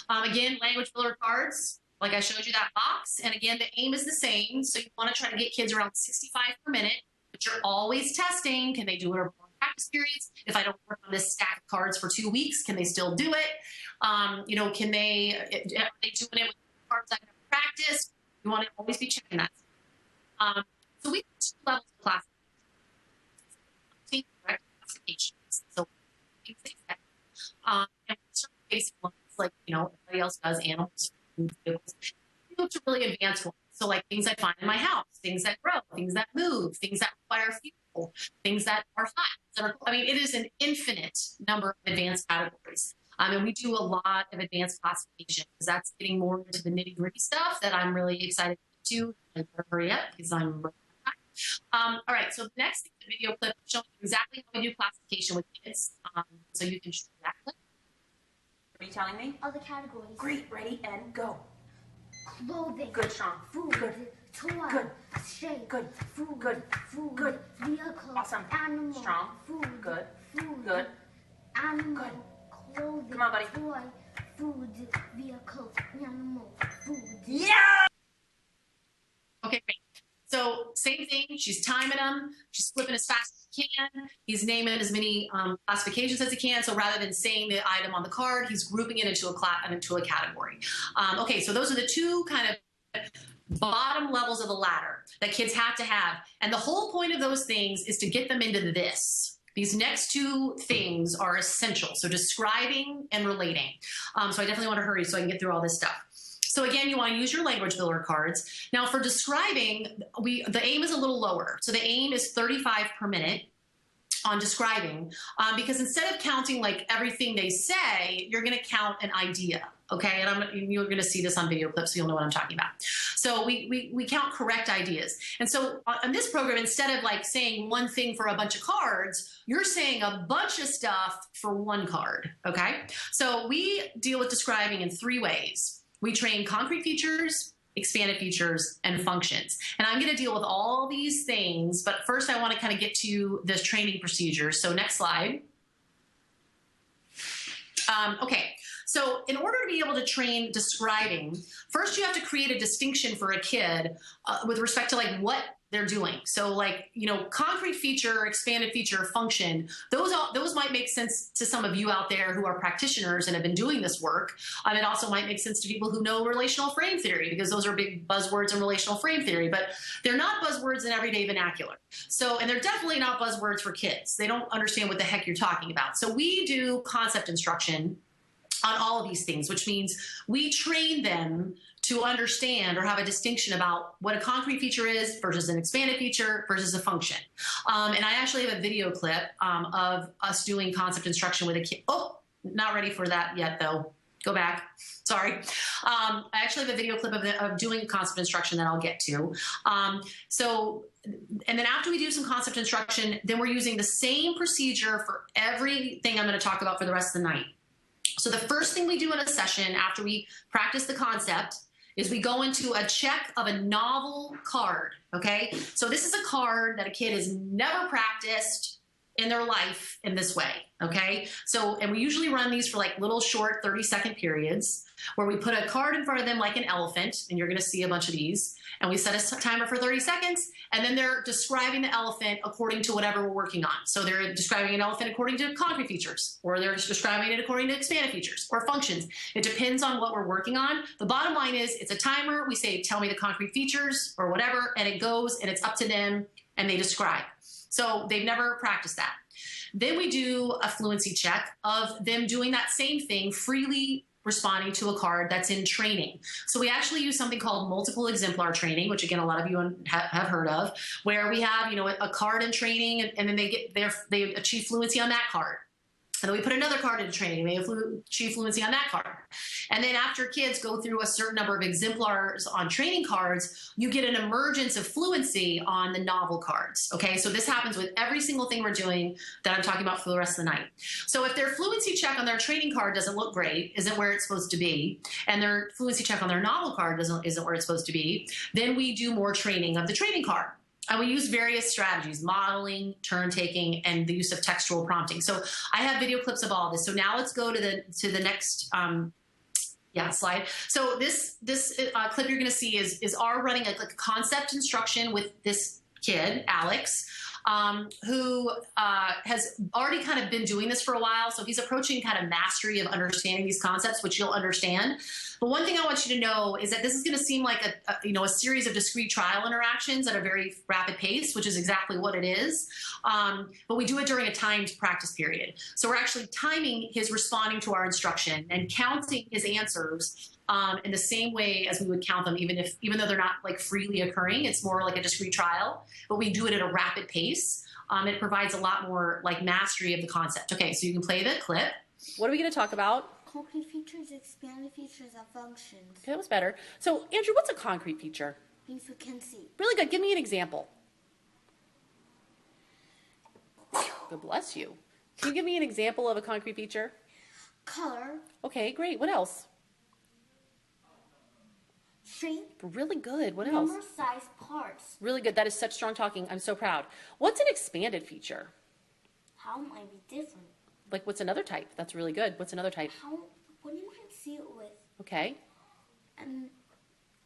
Again, language builder cards, like I showed you that box. And again, the aim is the same. So you want to try to get kids around 65 per minute, but you're always testing. Can they do it over long practice periods? If I don't work on this stack of cards for 2 weeks, can they still do it? Are they doing it with cards I've never practiced? You want to always be checking that. So we have 2 levels of classification. So things they say. And certain basic ones, like everybody else does, animals, food, vehicles. We go to really advanced ones. So like things I find in my house, things that grow, things that move, things that require fuel, things that are hot. It is an infinite number of advanced categories. And we do a lot of advanced classification because that's getting more into the nitty gritty stuff that I'm really excited to. And hurry up because I'm all right, so the next video clip showing you exactly how we do classification with kids. So you can show that clip. What are you telling me? All the categories. Great, ready, and go. Clothing. Good, Sean. Food. Good. Toy. Good. Shape. Good. Food. Good. Food. Good. Vehicle. Awesome. Animal. Strong. Food. Good. Food. Good. Animal. Good. Clothing. Come on, buddy. Toy. Food. Vehicle. Animal. Food. Yeah! Okay, great. So same thing, she's timing them, she's flipping as fast as she can, he's naming as many classifications as he can, so rather than saying the item on the card, he's grouping it into a category. Okay, so those are the 2 kind of bottom levels of the ladder that kids have to have, and the whole point of those things is to get them into this. These next 2 things are essential, so describing and relating. So I definitely want to hurry so I can get through all this stuff. So again, you want to use your language builder cards. Now for describing, the aim is a little lower. So the aim is 35 per minute on describing, because instead of counting like everything they say, you're going to count an idea. Okay, and you're going to see this on video clips, so you'll know what I'm talking about. So we count correct ideas. And so on this program, instead of like saying one thing for a bunch of cards, you're saying a bunch of stuff for 1 card. Okay, so we deal with describing in 3 ways. We train concrete features, expanded features, and functions. And I'm going to deal with all these things, but first I want to kind of get to this training procedure. So next slide. Okay, so in order to be able to train describing, first you have to create a distinction for a kid with respect to like what they're doing. So like, concrete feature, expanded feature, function, those might make sense to some of you out there who are practitioners and have been doing this work. It also might make sense to people who know relational frame theory, because those are big buzzwords in relational frame theory, but they're not buzzwords in everyday vernacular. So, and they're definitely not buzzwords for kids. They don't understand what the heck you're talking about. So we do concept instruction on all of these things, which means we train them to understand or have a distinction about what a concrete feature is versus an expanded feature versus a function. And I actually have a video clip of us doing concept instruction with a kid. Oh, not ready for that yet, though. Go back. Sorry. I actually have a video clip of doing concept instruction that I'll get to. And then after we do some concept instruction, then we're using the same procedure for everything I'm going to talk about for the rest of the night. So the first thing we do in a session after we practice the concept is we go into a check of a novel card, okay? So this is a card that a kid has never practiced. in their life in this way, okay? So, and we usually run these for like little short 30-second periods where we put a card in front of them like an elephant, and you're gonna see a bunch of these, and we set a timer for 30 seconds, and then they're describing the elephant according to whatever we're working on. So they're describing an elephant according to concrete features, or they're describing it according to expanded features or functions. It depends on what we're working on. The bottom line is it's a timer. We say, tell me the concrete features or whatever, and it goes and it's up to them and they describe. So they've never practiced that. Then we do a fluency check of them doing that same thing, freely responding to a card that's in training. So we actually use something called multiple exemplar training, which again, a lot of you have heard of, where we have, a card in training, and then they achieve fluency on that card. And then we put another card into training, and they achieve fluency on that card. And then after kids go through a certain number of exemplars on training cards, you get an emergence of fluency on the novel cards. Okay, so this happens with every single thing we're doing that I'm talking about for the rest of the night. So if their fluency check on their training card doesn't look great, isn't where it's supposed to be, and their fluency check on their novel card isn't where it's supposed to be, then we do more training of the training card. And we use various strategies, modeling, turn taking, and the use of textual prompting. So I have video clips of all this. So now let's go to the next slide. So this clip you're going to see is our running a concept instruction with this kid, Alex, who has already kind of been doing this for a while. So he's approaching kind of mastery of understanding these concepts, which you'll understand. But one thing I want you to know is that this is going to seem like a series of discrete trial interactions at a very rapid pace, which is exactly what it is. But we do it during a timed practice period. So we're actually timing his responding to our instruction and counting his answers in the same way as we would count them, even though they're not like freely occurring. It's more like a discrete trial, but we do it at a rapid pace. It provides a lot more like mastery of the concept. Okay, so you can play the clip. What are we going to talk about? Concrete features, expanded features, and functions. Okay, that was better. So, Andrew, what's a concrete feature? Things we can see. Really good. Give me an example. God bless you. Can you give me an example of a concrete feature? Color. Okay, great. What else? Shape. Really good. What else? Number, size, parts. Really good. That is such strong talking. I'm so proud. What's an expanded feature? How it might be different. Like, what's another type? That's really good. What's another type? What you might see it with. Okay. And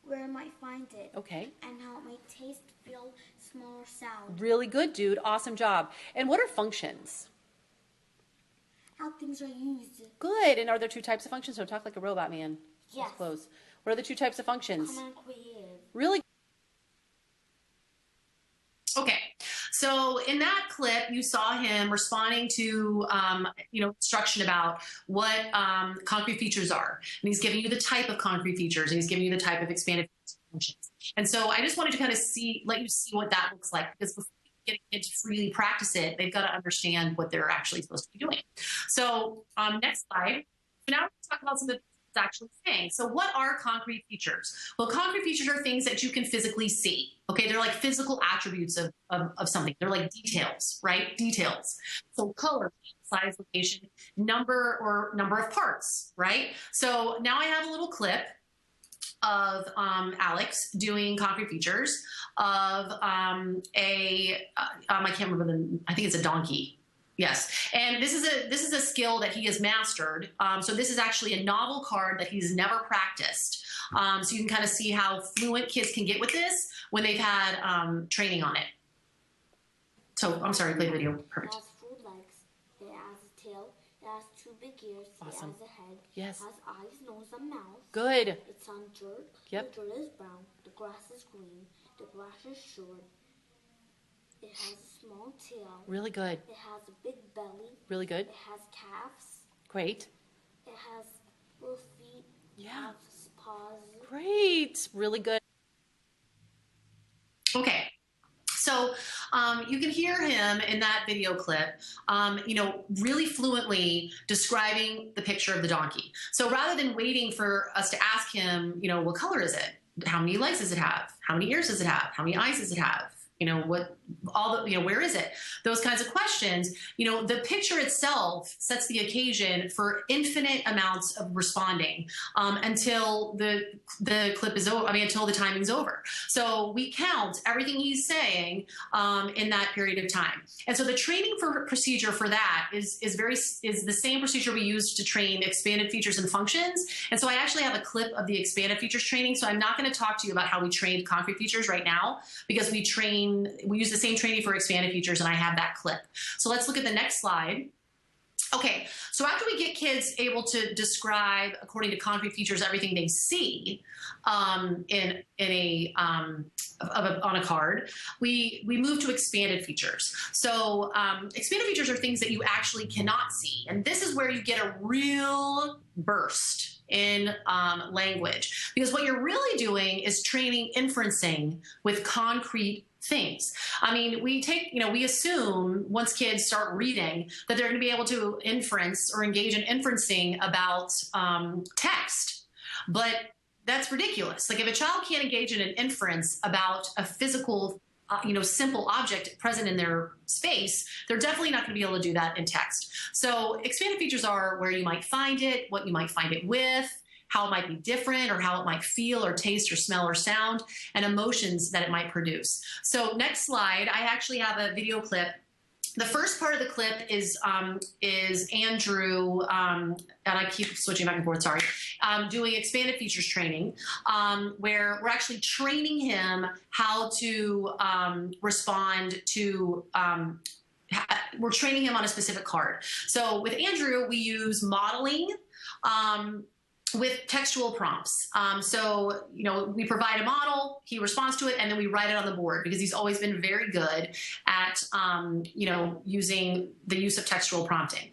where I might find it. Okay. And how it might taste, feel, smell, or sound. Really good, dude. Awesome job. And what are functions? How things are used. Good. And are there two types of functions? So talk like a robot, man. Yes. That's close. What are the two types of functions? Common and creative. Really. Okay, so in that clip, you saw him responding to, instruction about what concrete features are. And he's giving you the type of concrete features, and he's giving you the type of expanded functions. And so I just wanted to kind of let you see what that looks like, because before you get a kid to freely practice it, they've got to understand what they're actually supposed to be doing. So next slide. So now we're going to talk about some of the actually saying. So what are concrete features? Well, concrete features are things that you can physically see. Okay, they're like physical attributes of something. They're like details, right? Details. So color, size, location, number of parts, right? So now I have a little clip of Alex doing concrete features of I can't remember I think it's a donkey. Yes, and this is a skill that he has mastered. So this is actually a novel card that he's never practiced. So you can kind of see how fluent kids can get with this when they've had training on it. So I'm sorry, play the video. Perfect. It has 4 legs. It has a tail. It has 2 big ears. Awesome. It has a head. Yes. It has eyes, nose, and mouth. Good. It's on dirt. Yep. The dirt is brown. The grass is green. The grass is short. It has a small tail. Really good. It has a big belly. Really good. It has calves. Great. It has little feet. Yeah. It has paws. Great. Really good. Okay. So you can hear him in that video clip, really fluently describing the picture of the donkey. So rather than waiting for us to ask him, what color is it? How many legs does it have? How many ears does it have? How many eyes does it have? what all the, where is it? Those kinds of questions. The picture itself sets the occasion for infinite amounts of responding until the clip is over. Until the timing's over. So we count everything he's saying in that period of time. And so the training procedure for that is the same procedure we use to train expanded features and functions. And so I actually have a clip of the expanded features training. So I'm not going to talk to you about how we trained concrete features right now, because we use the same training for expanded features, and I have that clip. So let's look at the next slide. Okay, so after we get kids able to describe, according to concrete features, everything they see on a card, we move to expanded features. So expanded features are things that you actually cannot see, and this is where you get a real burst in language, because what you're really doing is training inferencing with concrete things. We assume once kids start reading that they're going to be able to inference or engage in inferencing about text, but that's ridiculous. Like, if a child can't engage in an inference about a physical simple object present in their space, they're definitely not going to be able to do that in text. So expanded features are where you might find it, what you might find it with, how it might be different, or how it might feel or taste or smell or sound, and emotions that it might produce. So next slide, I actually have a video clip. The first part of the clip is Andrew, and I keep switching back and forth, sorry, doing expanded features training, where we're actually training him how to respond to, we're training him on a specific card. So with Andrew, we use modeling with textual prompts. We provide a model, he responds to it, and then we write it on the board, because he's always been very good at, using the use of textual prompting.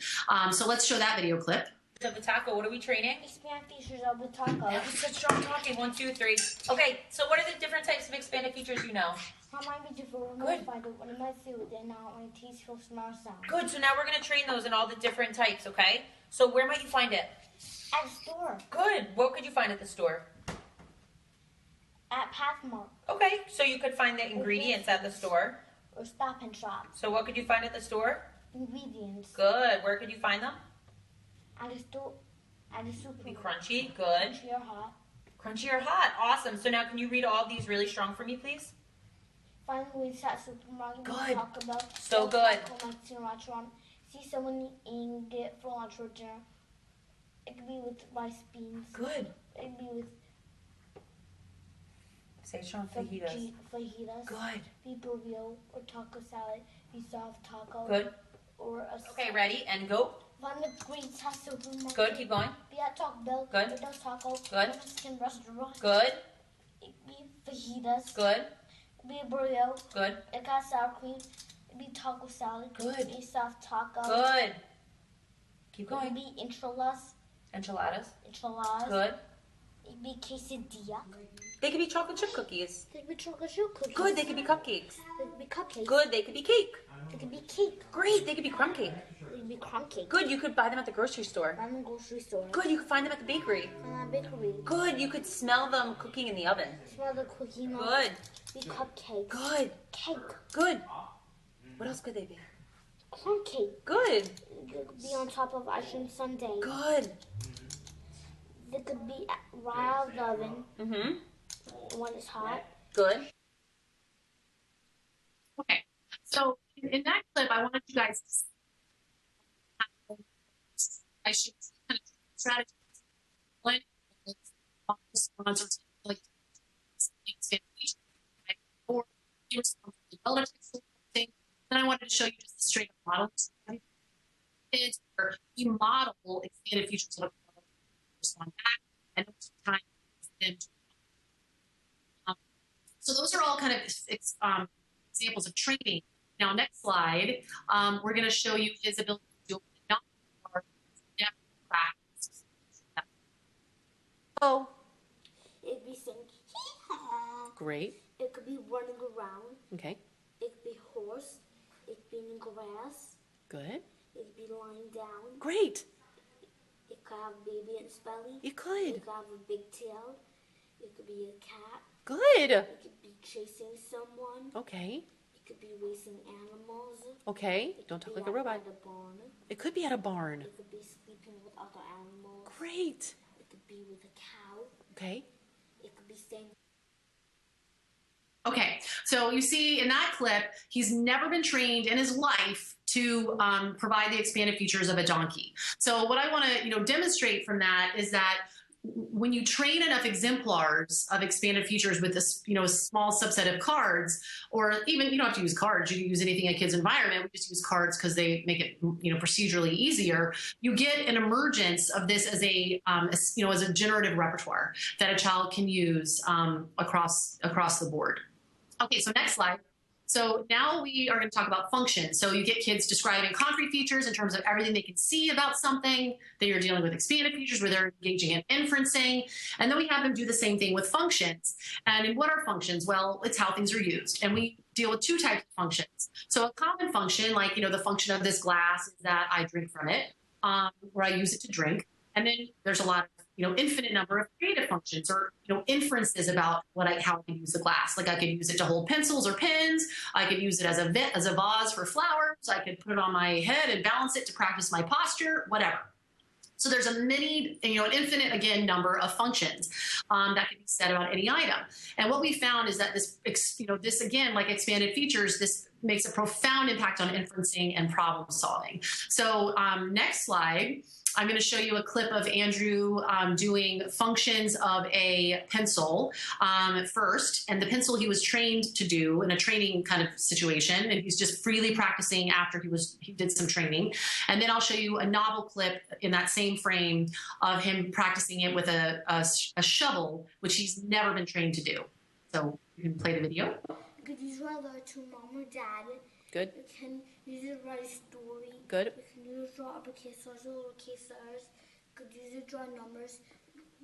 So let's show that video clip. Of the taco, what are we training? Expand features of the taco. That was such strong talking. 1, 2, 3. Okay, so what are the different types of expanded features you know? How might be different when Good. I find it when my food and not when it tastes, feel, smell, sound. Good, so now we're going to train those in all the different types, okay? So where might you find it? At the store. Good. What could you find at the store? At Pathmark. Okay, so you could find the ingredients at the store. Or Stop and Shop. So what could you find at the store? Ingredients. Good. Where could you find them? At the store. At the supermarket. Be crunchy. Good. Crunchy or hot. Crunchy or hot. Awesome. So now can you read all of these really strong for me, please? Find ways at supermarket. Good. We talk about. So good. Restaurant. See someone eating it for lunch or dinner. It could be with rice beans. Good. It could be with Say it strong. Fajitas. fajitas. Good. Be burrito or taco salad. Be soft taco. Good. Or a Okay, ready? And go. Find the greens at supermarket. Good. Keep going. Be at Taco Bell. Good. Or Dos Tacos. Good. Or Mexican restaurant. Good. It be fajitas. Good. It be a burrito. Good. It got sour cream. It be taco salad. Good. It be soft taco. Good. Keep It going. be enchiladas. Enchiladas. Good. Good. It be quesadilla. They could be chocolate chip cookies. It be chocolate chip cookies. Good. They could be cupcakes. It be cupcakes. Good. They could be cake. It could be cake. Great. They could be crumb cake. It be crumb cake. Good. You could buy them at the grocery store. Find the grocery store. Good. You could find them at the bakery. Find that bakery. Good. You could smell them cooking in the oven. Smell the cookie milk. Good. Be cupcakes. Good. Cake. Good. What else could they be? Crumb cake. Good. It could be on top of ice cream sundae. Good. It could be right out of the oven Mm-hmm. when it's hot. Good. Okay, so in that clip, I wanted you guys to see how I should kind of strategize. One is response or like or response to other thing. Then I wanted to show you just a straight up model. It's where you model expanded features of respond back and over time then so those are all kind of examples of training. Now, next slide, we're going to show you his ability to do it not practice. Oh, It'd be saying, hee-haw. great. It could be running around. Okay, It could be horse. It could be in grass. good. It could be lying down. Great. It could have a baby in its belly. You It could. could have a big tail. It could be a cat. Good. It could be chasing someone. Okay. could be racing animals. Okay, It don't could talk be like a robot. At a barn. It could be at a barn. It could be sleeping with other animals. Great. It could be with a cow. Okay. It could be staying. Okay, so you see in that clip, he's never been trained in his life to provide the expanded features of a donkey. So what I want to demonstrate from that is that when you train enough exemplars of expanded features with this a small subset of cards, or even you don't have to use cards, you can use anything in a kid's environment. We just use cards because they make it procedurally easier. You get an emergence of this as as a generative repertoire that a child can use across the board. Okay, so next slide. So now we are going to talk about functions. So you get kids describing concrete features in terms of everything they can see about something. Then you're dealing with expanded features where they're engaging in inferencing. And then we have them do the same thing with functions. And what are functions? Well, it's how things are used. And we deal with two types of functions. So a common function, like, the function of this glass is that I drink from it, or I use it to drink. And then there's a lot of infinite number of creative functions or, inferences about how I can use the glass. Like I could use it to hold pencils or pens. I could use it as a vase for flowers. I could put it on my head and balance it to practice my posture, whatever. So there's an infinite, again, number of functions that can be said about any item. And what we found is that this again, like expanded features, this makes a profound impact on inferencing and problem solving. So next slide. I'm going to show you a clip of Andrew doing functions of a pencil first, and the pencil he was trained to do in a training kind of situation, and he's just freely practicing after he did some training. And then I'll show you a novel clip in that same frame of him practicing it with a shovel, which he's never been trained to do. So you can play the video. Could you draw the to mom or dad? Good. You can use it to write a story. Good. You can use it to draw uppercase letters or lowercase letters. You could use it to draw numbers,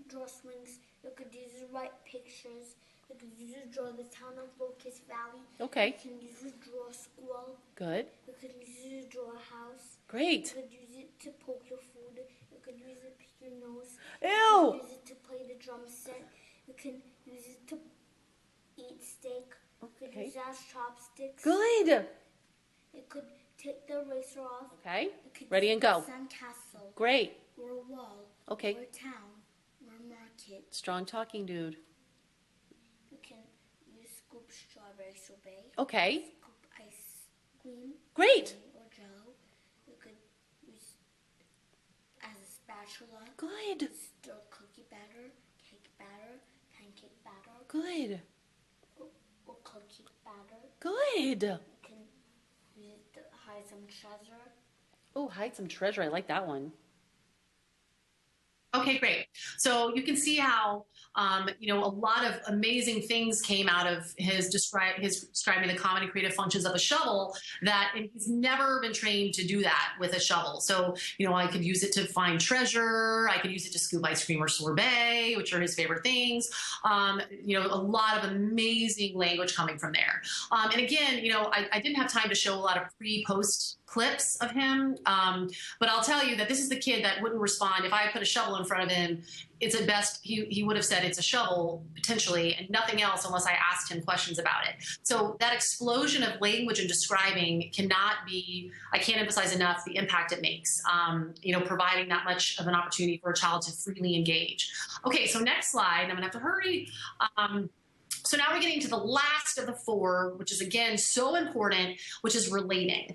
draw swings. You could use it to write pictures. You could use it to draw the town of Locust Valley. Okay. You can use it to draw a school. Good. You could use it to draw a house. Great. You could use it to poke your food. You could use it to pick your nose. Ew. You could use it to play the drum set. You can use it to eat steak. You could Okay. use it as chopsticks. Good. You could take the eraser off. Okay. You could Ready use and go. a sandcastle. Great. Or a wall. Okay. Or a town. Or a market. Strong talking, dude. You can use scoop strawberry sorbet. Okay. Scoop ice cream. Great. Or jello. You could use as a spatula. Good. Stir cookie batter, cake batter, pancake batter, Good. or cookie batter. Good. You can use it to hide some treasure. Oh, hide some treasure. I like that one. Okay, great. So you can see how, a lot of amazing things came out of his describing the common and creative functions of a shovel and he's never been trained to do that with a shovel. So, I could use it to find treasure. I could use it to scoop ice cream or sorbet, which are his favorite things. A lot of amazing language coming from there. And again, I didn't have time to show a lot of pre-post clips of him. But I'll tell you that this is the kid that wouldn't respond. If I put a shovel in front of him, it's at best, he would have said it's a shovel, potentially, and nothing else unless I asked him questions about it. So that explosion of language and describing I can't emphasize enough the impact it makes, providing that much of an opportunity for a child to freely engage. Okay, so next slide, I'm gonna have to hurry. So now we're getting to the last of the four, which is, again, so important, which is relating.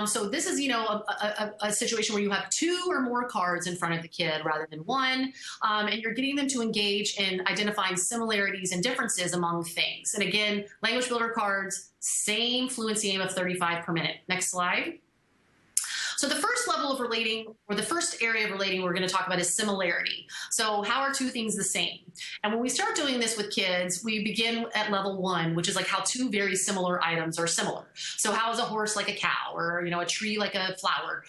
So this is, a situation where you have two or more cards in front of the kid rather than one, and you're getting them to engage in identifying similarities and differences among things. And again, language builder cards, same fluency aim of 35 per minute. Next slide. So the first level of relating, or the first area of relating we're going to talk about is similarity. So how are two things the same? And when we start doing this with kids, we begin at level 1, which is like how two very similar items are similar. So how is a horse like a cow, or a tree like a flower?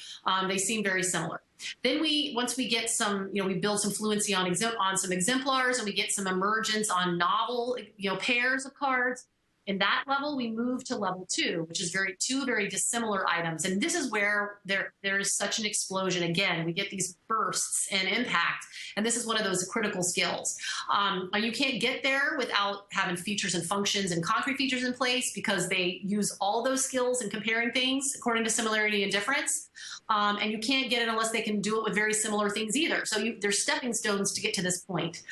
They seem very similar. Then once we get some, we build some fluency on some exemplars, and we get some emergence on novel, pairs of cards. in that level, we move to level 2, which is two very dissimilar items. And this is where there is such an explosion. Again, we get these bursts and impact. And this is one of those critical skills. You can't get there without having features and functions and concrete features in place, because they use all those skills in comparing things according to similarity and difference. And you can't get it unless they can do it with very similar things either. So there's stepping stones to get to this point.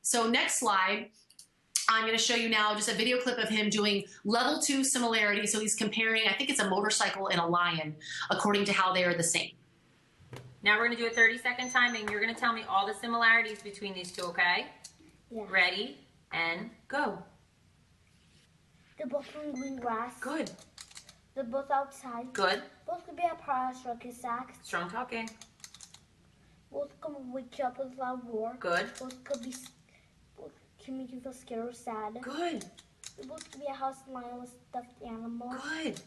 So next slide, I'm going to show you now just a video clip of him doing level 2 similarity. So he's comparing, I think it's a motorcycle and a lion, according to how they are the same. Now we're going to do a 30-second timing. You're going to tell me all the similarities between these two, okay? Yeah. Ready, and go. They're both in green grass. Good. They're both outside. Good. Both could be a prize rocket sack. Strong talking. Both can wake you up with a loud roar. Good. Both can make you feel scared or sad. Good. They both could be a house lion with stuffed animals. Good.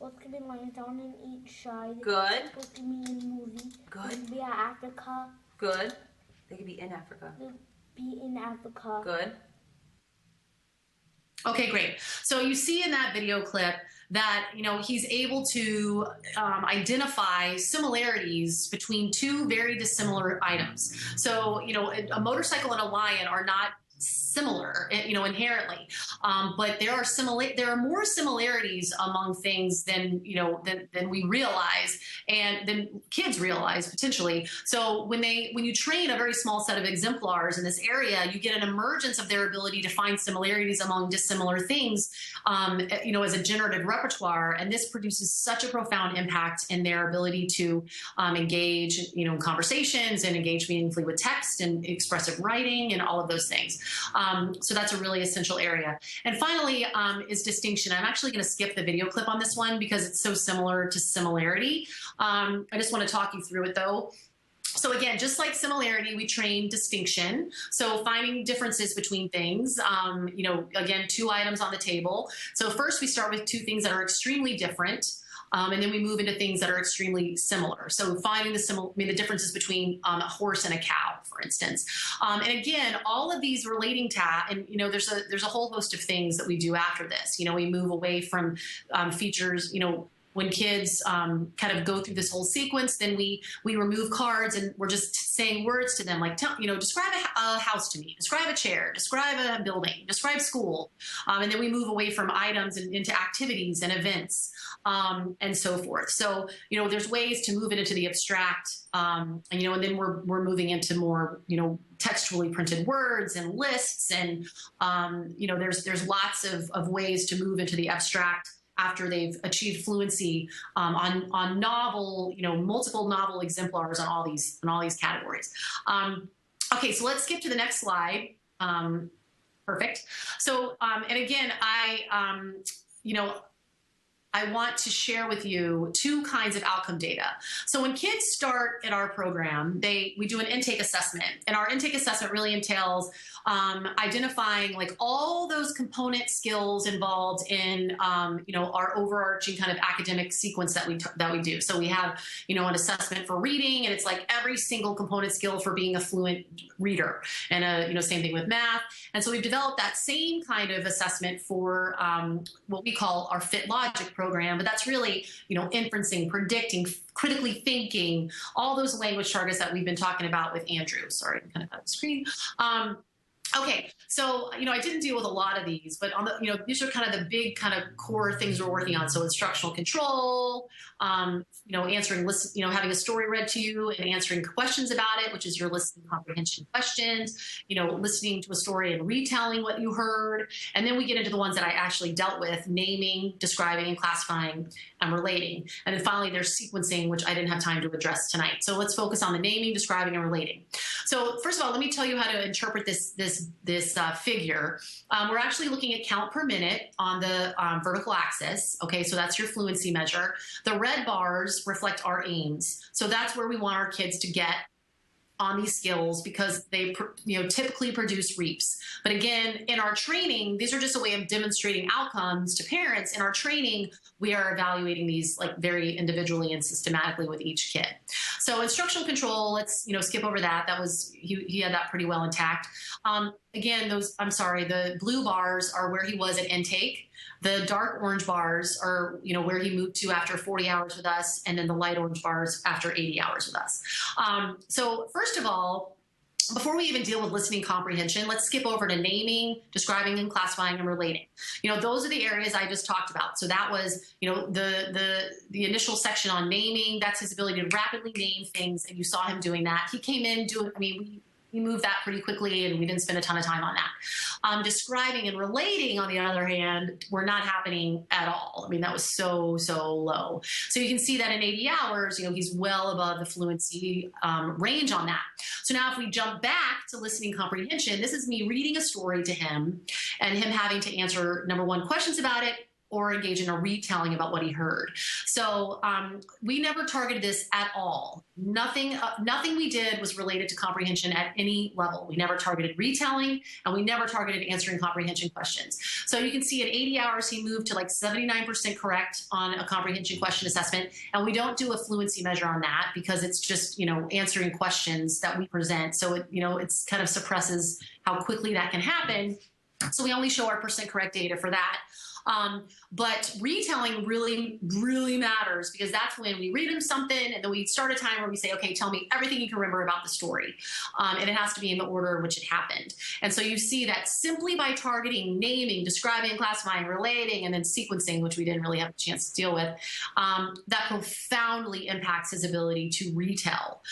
Both could be lying down and eat shy. Good. Both could be in a movie. Good. They could be in Africa. Good. They could be in Africa. They could be in Africa. Good. Okay, great. So you see in that video clip that, he's able to identify similarities between two very dissimilar items. So, a motorcycle and a lion are not similar, inherently, but there are more similarities among things than we realize, and than kids realize potentially. So when you train a very small set of exemplars in this area, you get an emergence of their ability to find similarities among dissimilar things, as a generative repertoire, and this produces such a profound impact in their ability to engage, in conversations and engage meaningfully with text and expressive writing and all of those things. So that's a really essential area. And finally, is distinction. I'm actually going to skip the video clip on this one because it's so similar to similarity. I just want to talk you through it though. So again, just like similarity, we train distinction. So finding differences between things, again, 2 items on the table. So first we start with 2 things that are extremely different. And then we move into things that are extremely similar. So finding the differences between a horse and a cow, for instance. And again, all of these relating to, and there's a whole host of things that we do after this. We move away from features, when kids kind of go through this whole sequence, then we remove cards and we're just saying words to them, like, describe a house to me, describe a chair, describe a building, describe school. And then we move away from items and into activities and events, and so forth. So, there's ways to move it into the abstract, and then we're moving into more, textually printed words and lists. And, there's lots of ways to move into the abstract after they've achieved fluency on novel, multiple novel exemplars on all these categories. Okay, so let's skip to the next slide. Perfect. So, and again, I want to share with you 2 kinds of outcome data. So when kids start at our program, we do an intake assessment, and our intake assessment really entails identifying like all those component skills involved in our overarching kind of academic sequence that we do. So we have an assessment for reading, and it's like every single component skill for being a fluent reader, and same thing with math. And so we've developed that same kind of assessment for what we call our Fit Logic program, but that's really inferencing, predicting, critically thinking, all those language targets that we've been talking about with Andrew. Sorry, I'm kind of out of the screen. Okay, so, I didn't deal with a lot of these, but on the, these are kind of the big kind of core things we're working on. So instructional control, answering, having a story read to you and answering questions about it, which is your listening comprehension questions, listening to a story and retelling what you heard. And then we get into the ones that I actually dealt with: naming, describing, and classifying, and relating. And then finally, there's sequencing, which I didn't have time to address tonight. So let's focus on the naming, describing, and relating. So first of all, let me tell you how to interpret this figure. We're actually looking at count per minute on the vertical axis. Okay, so that's your fluency measure. The red bars reflect our aims. So that's where we want our kids to get on these skills because they typically produce reaps. But again, in our training, these are just a way of demonstrating outcomes to parents. In our training, we are evaluating these like very individually and systematically with each kid. So instructional control, let's skip over that. That was he had that pretty well intact. Again, the blue bars are where he was at intake. The dark orange bars are, where he moved to after 40 hours with us, and then the light orange bars after 80 hours with us. So first of all, before we even deal with listening comprehension, let's skip over to naming, describing, and classifying, and relating. Those are the areas I just talked about. So that was, the initial section on naming. That's his ability to rapidly name things, and you saw him doing that. He came in we moved that pretty quickly, and we didn't spend a ton of time on that. Describing and relating, on the other hand, were not happening at all. That was so low. So you can see that in 80 hours, he's well above the fluency range on that. So now if we jump back to listening comprehension, this is me reading a story to him and him having to answer, number one, questions about it, or engage in a retelling about what he heard. So we never targeted this at all. Nothing we did was related to comprehension at any level. We never targeted retelling, and we never targeted answering comprehension questions. So you can see at 80 hours, he moved to like 79% correct on a comprehension question assessment. And we don't do a fluency measure on that because it's just, answering questions that we present. So it's kind of suppresses how quickly that can happen. So we only show our percent correct data for that. But retelling really, really matters because that's when we read him something and then we start a time where we say, okay, tell me everything you can remember about the story. And it has to be in the order in which it happened. And so you see that simply by targeting, naming, describing, classifying, relating, and then sequencing, which we didn't really have a chance to deal with, that profoundly impacts his ability to retell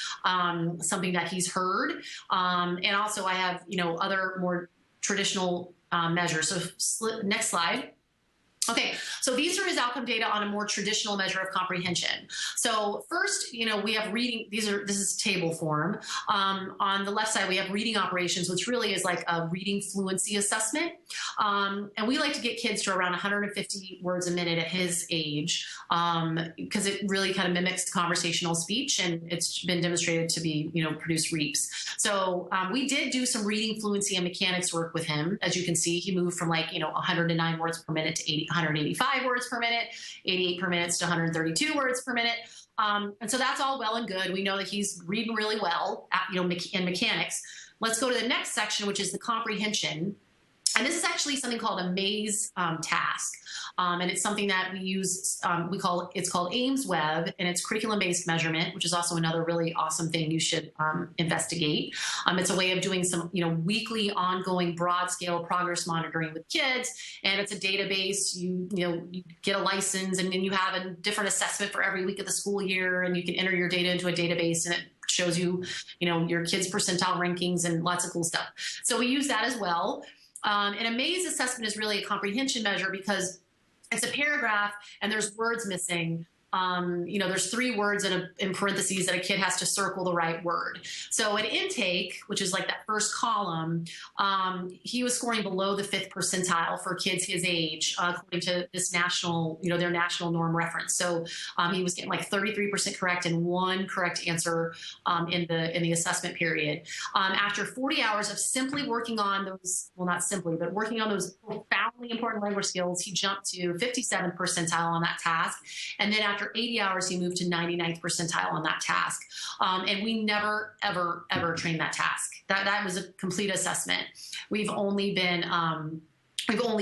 something that he's heard. And also I have, other more traditional measures. So next slide. Okay, so these are his outcome data on a more traditional measure of comprehension. So first, we have reading, this is table form. On the left side, we have reading operations, which really is like a reading fluency assessment. And we like to get kids to around 150 words a minute at his age because it really kind of mimics conversational speech, and it's been demonstrated to be, produce reaps. So we did do some reading fluency and mechanics work with him. As you can see, he moved from 109 words per minute to 185 words per minute, 88 per minute to 132 words per minute. And so that's all well and good. We know that he's reading really well, in mechanics. Let's go to the next section, which is the comprehension. And this is actually something called a maze task. And it's something that we use, it's called Ames Web, and it's curriculum-based measurement, which is also another really awesome thing you should investigate. It's a way of doing some, weekly ongoing broad scale progress monitoring with kids. And it's a database, you get a license, and then you have a different assessment for every week of the school year, and you can enter your data into a database, and it shows you, your kids' percentile rankings and lots of cool stuff. So we use that as well. And a maze assessment is really a comprehension measure because it's a paragraph and there's words missing. There's 3 words in parentheses that a kid has to circle the right word. So at intake, which is like that first column, he was scoring below the 5th percentile for kids his age, according to this national, their national norm reference. So he was getting like 33% correct and 1 correct answer in the assessment period. After 40 hours of simply working on those, well, not simply, but working on those profoundly important language skills, he jumped to 57th percentile on that task. And then after 80 hours, he moved to 99th percentile on that task. And we never, ever, ever trained that task. That was a complete assessment. We've only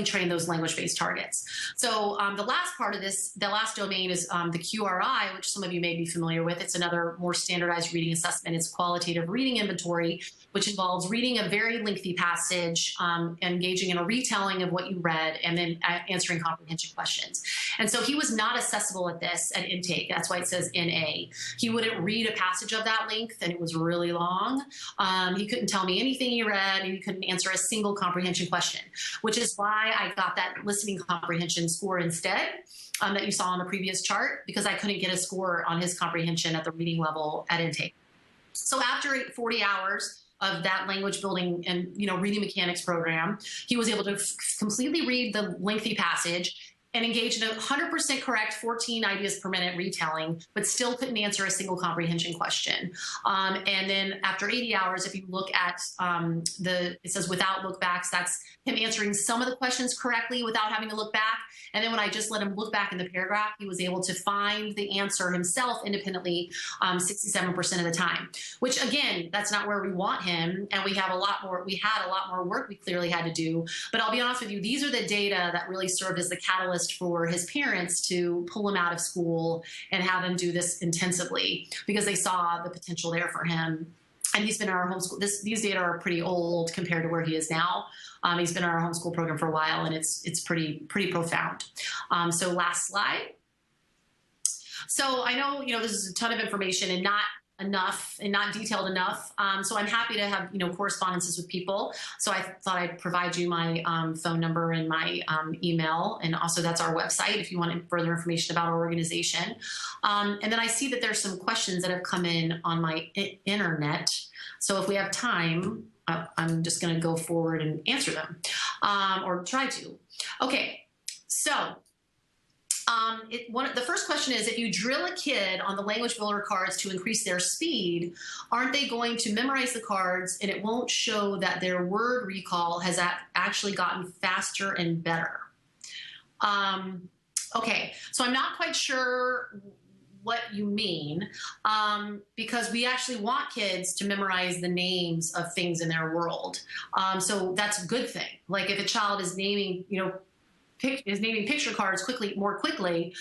trained those language-based targets. So the last part of this, the last domain is the QRI, which some of you may be familiar with. It's another more standardized reading assessment. It's qualitative reading inventory, which involves reading a very lengthy passage, engaging in a retelling of what you read, and then answering comprehension questions. And so he was not accessible at this at intake. That's why it says NA. He wouldn't read a passage of that length, and it was really long. He couldn't tell me anything he read, and he couldn't answer a single comprehension question, which is why I got that listening comprehension score instead that you saw on the previous chart, because I couldn't get a score on his comprehension at the reading level at intake. So after 40 hours of that language building and reading mechanics program, he was able to completely read the lengthy passage, and engaged in 100% correct 14 ideas per minute retelling, but still couldn't answer a single comprehension question. And then after 80 hours, if you look at it says without look backs, that's him answering some of the questions correctly without having to look back. And then when I just let him look back in the paragraph, he was able to find the answer himself independently 67% of the time, which again, that's not where we want him. And we had a lot more work we clearly had to do. But I'll be honest with you, these are the data that really served as the catalyst for his parents to pull him out of school and have him do this intensively because they saw the potential there for him. And he's been in our homeschool. These data are pretty old compared to where he is now. He's been in our homeschool program for a while, and it's pretty profound. So last slide. So I know, this is a ton of information and not enough and not detailed enough. So I'm happy to have, correspondences with people. So I thought I'd provide you my phone number and my email. And also that's our website if you want further information about our organization. And then I see that there's some questions that have come in on my internet. So if we have time, I'm just going to go forward and answer them or try to. Okay, so the first question is, if you drill a kid on the language builder cards to increase their speed, aren't they going to memorize the cards and it won't show that their word recall has actually gotten faster and better? Okay, so I'm not quite sure what you mean, because we actually want kids to memorize the names of things in their world. So that's a good thing. Like if a child is naming, picture cards more quickly,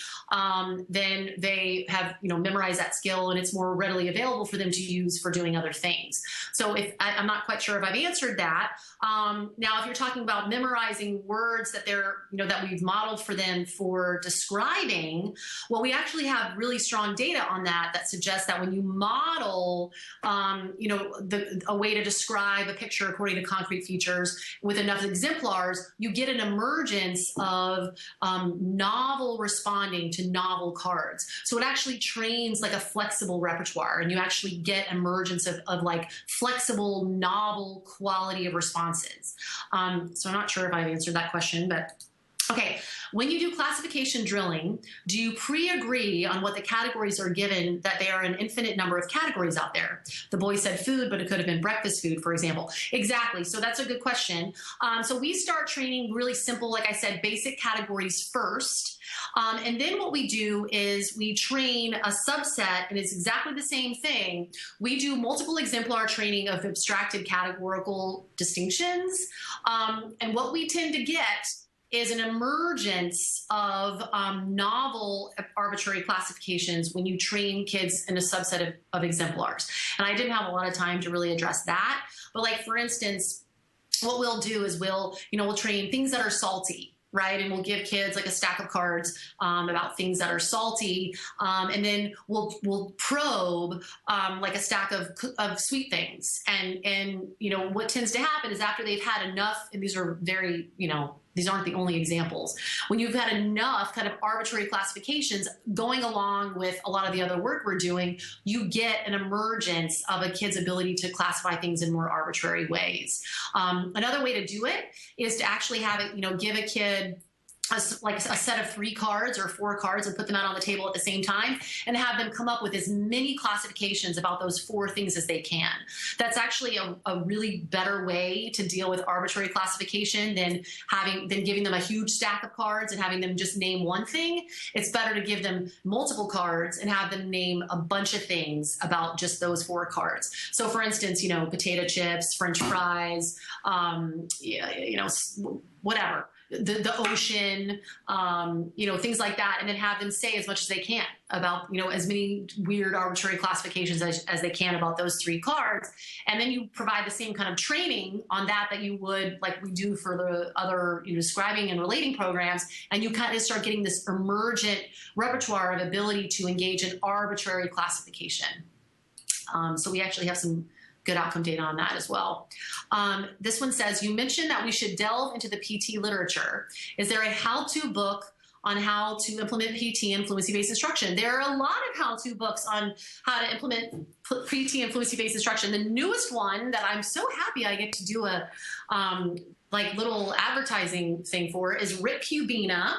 then they have, memorized that skill and it's more readily available for them to use for doing other things. So I'm not quite sure if I've answered that. Now, if you're talking about memorizing words that that we've modeled for them for describing, well, we actually have really strong data on that suggests that when you model, a way to describe a picture according to concrete features with enough exemplars, you get an emergence of novel responding to novel cards. So it actually trains like a flexible repertoire, and you actually get emergence of like flexible, novel quality of responses. So I'm not sure if I've answered that question, but okay. When you do classification drilling, do you pre-agree on what the categories are given, that there are an infinite number of categories out there? The boy said food, but it could have been breakfast food, for example. Exactly. So that's a good question. So we start training really simple, like I said, basic categories first. And then what we do is we train a subset, and it's exactly the same thing. We do multiple exemplar training of abstracted categorical distinctions. And what we tend to get is an emergence of novel arbitrary classifications when you train kids in a subset of exemplars. And I didn't have a lot of time to really address that. But like, for instance, what we'll do is we'll train things that are salty, right? And we'll give kids like a stack of cards about things that are salty. And then we'll probe like a stack of sweet things. And what tends to happen is after they've had enough, and these are very, these aren't the only examples. When you've had enough kind of arbitrary classifications going along with a lot of the other work we're doing, you get an emergence of a kid's ability to classify things in more arbitrary ways. Another way to do it is to actually have it, give a kid a set of 3 cards or 4 cards and put them out on the table at the same time and have them come up with as many classifications about those 4 things as they can. That's actually a really better way to deal with arbitrary classification than giving them a huge stack of cards and having them just name one thing. It's better to give them multiple cards and have them name a bunch of things about just those 4 cards. So for instance, potato chips, French fries, whatever. The ocean, things like that, and then have them say as much as they can about, as many weird arbitrary classifications as they can about those 3 cards. And then you provide the same kind of training on that you would, like we do for the other describing and relating programs, and you kind of start getting this emergent repertoire of ability to engage in arbitrary classification. So we actually have some good outcome data on that as well. This one says, you mentioned that we should delve into the PT literature. Is there a how-to book on how to implement PT and fluency-based instruction? There are a lot of how-to books on how to implement PT and fluency-based instruction. The newest one that I'm so happy I get to do a little advertising thing for is Rick Cubina.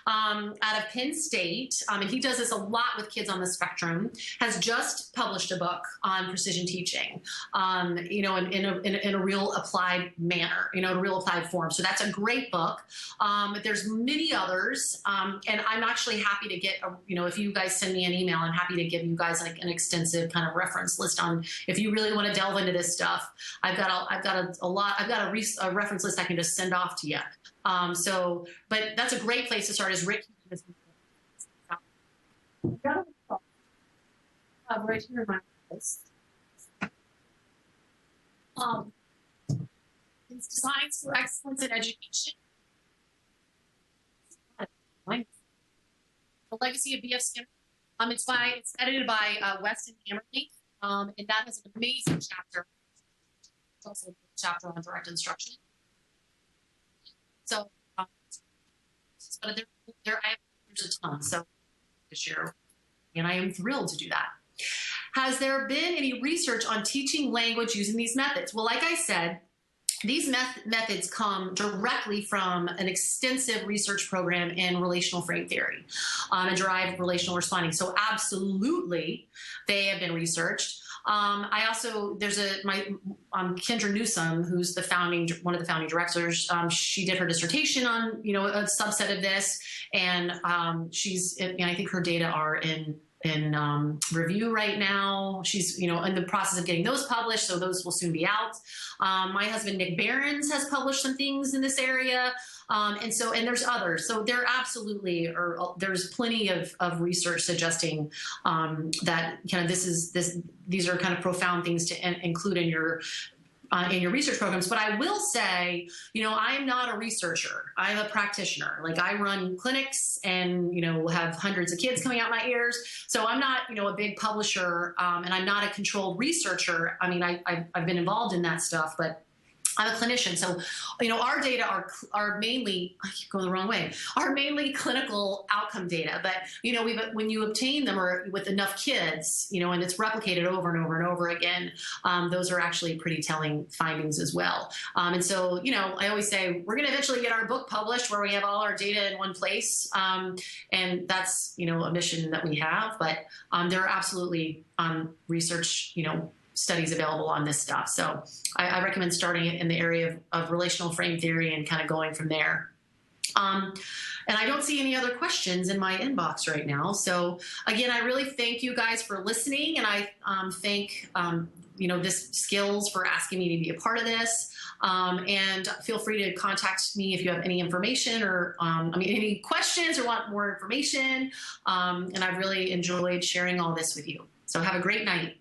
out of Penn State, and he does this a lot with kids on the spectrum, has just published a book on precision teaching, you know, in a real applied manner, you know, in a real applied form. So that's a great book. There's many others, and I'm actually happy to get, you know, if you guys send me an email, I'm happy to give you guys like an extensive kind of reference list on if you really want to delve into this stuff. I've got a reference list I can just send off to you. But that's a great place to start. Is Rick? Right here in my list. It's Designs for Excellence in Education. The Legacy of B.F. Skinner. It's edited by Weston Hammerly, and that has an amazing chapter. It's also a chapter on direct instruction. So, but there's a ton. So this year, and I am thrilled to do that. Has there been any research on teaching language using these methods? Well, like I said, these methods come directly from an extensive research program in relational frame theory and derived relational responding. So absolutely, they have been researched. I also, there's Kendra Newsom, who's one of the founding directors. She did her dissertation on, you know, a subset of this, and I think her data are in review right now. She's, you know, in the process of getting those published, so those will soon be out. My husband, Nick Berens, has published some things in this area. And there's others. So there absolutely there's plenty of research suggesting that kind of these are kind of profound things to include in your research programs. But I will say, you know, I am not a researcher. I'm a practitioner. Like, I run clinics and, you know, have hundreds of kids coming out my ears. So I'm not, you know, a big publisher, and I'm not a controlled researcher. I mean, I've been involved in that stuff, but I'm a clinician. So, you know, our data are mainly, I keep going the wrong way, are mainly clinical outcome data. But, you know, when you obtain them or with enough kids, you know, and it's replicated over and over and over again, those are actually pretty telling findings as well. And so, you know, I always say we're going to eventually get our book published where we have all our data in one place. And that's, you know, a mission that we have. But there are absolutely research, you know, studies available on this stuff. So I recommend starting it in the area of relational frame theory and kind of going from there. And I don't see any other questions in my inbox right now. So again, I really thank you guys for listening, and I thank you know, this Skills for asking me to be a part of this. And feel free to contact me if you have any information or any questions or want more information. And I've really enjoyed sharing all this with you. So have a great night.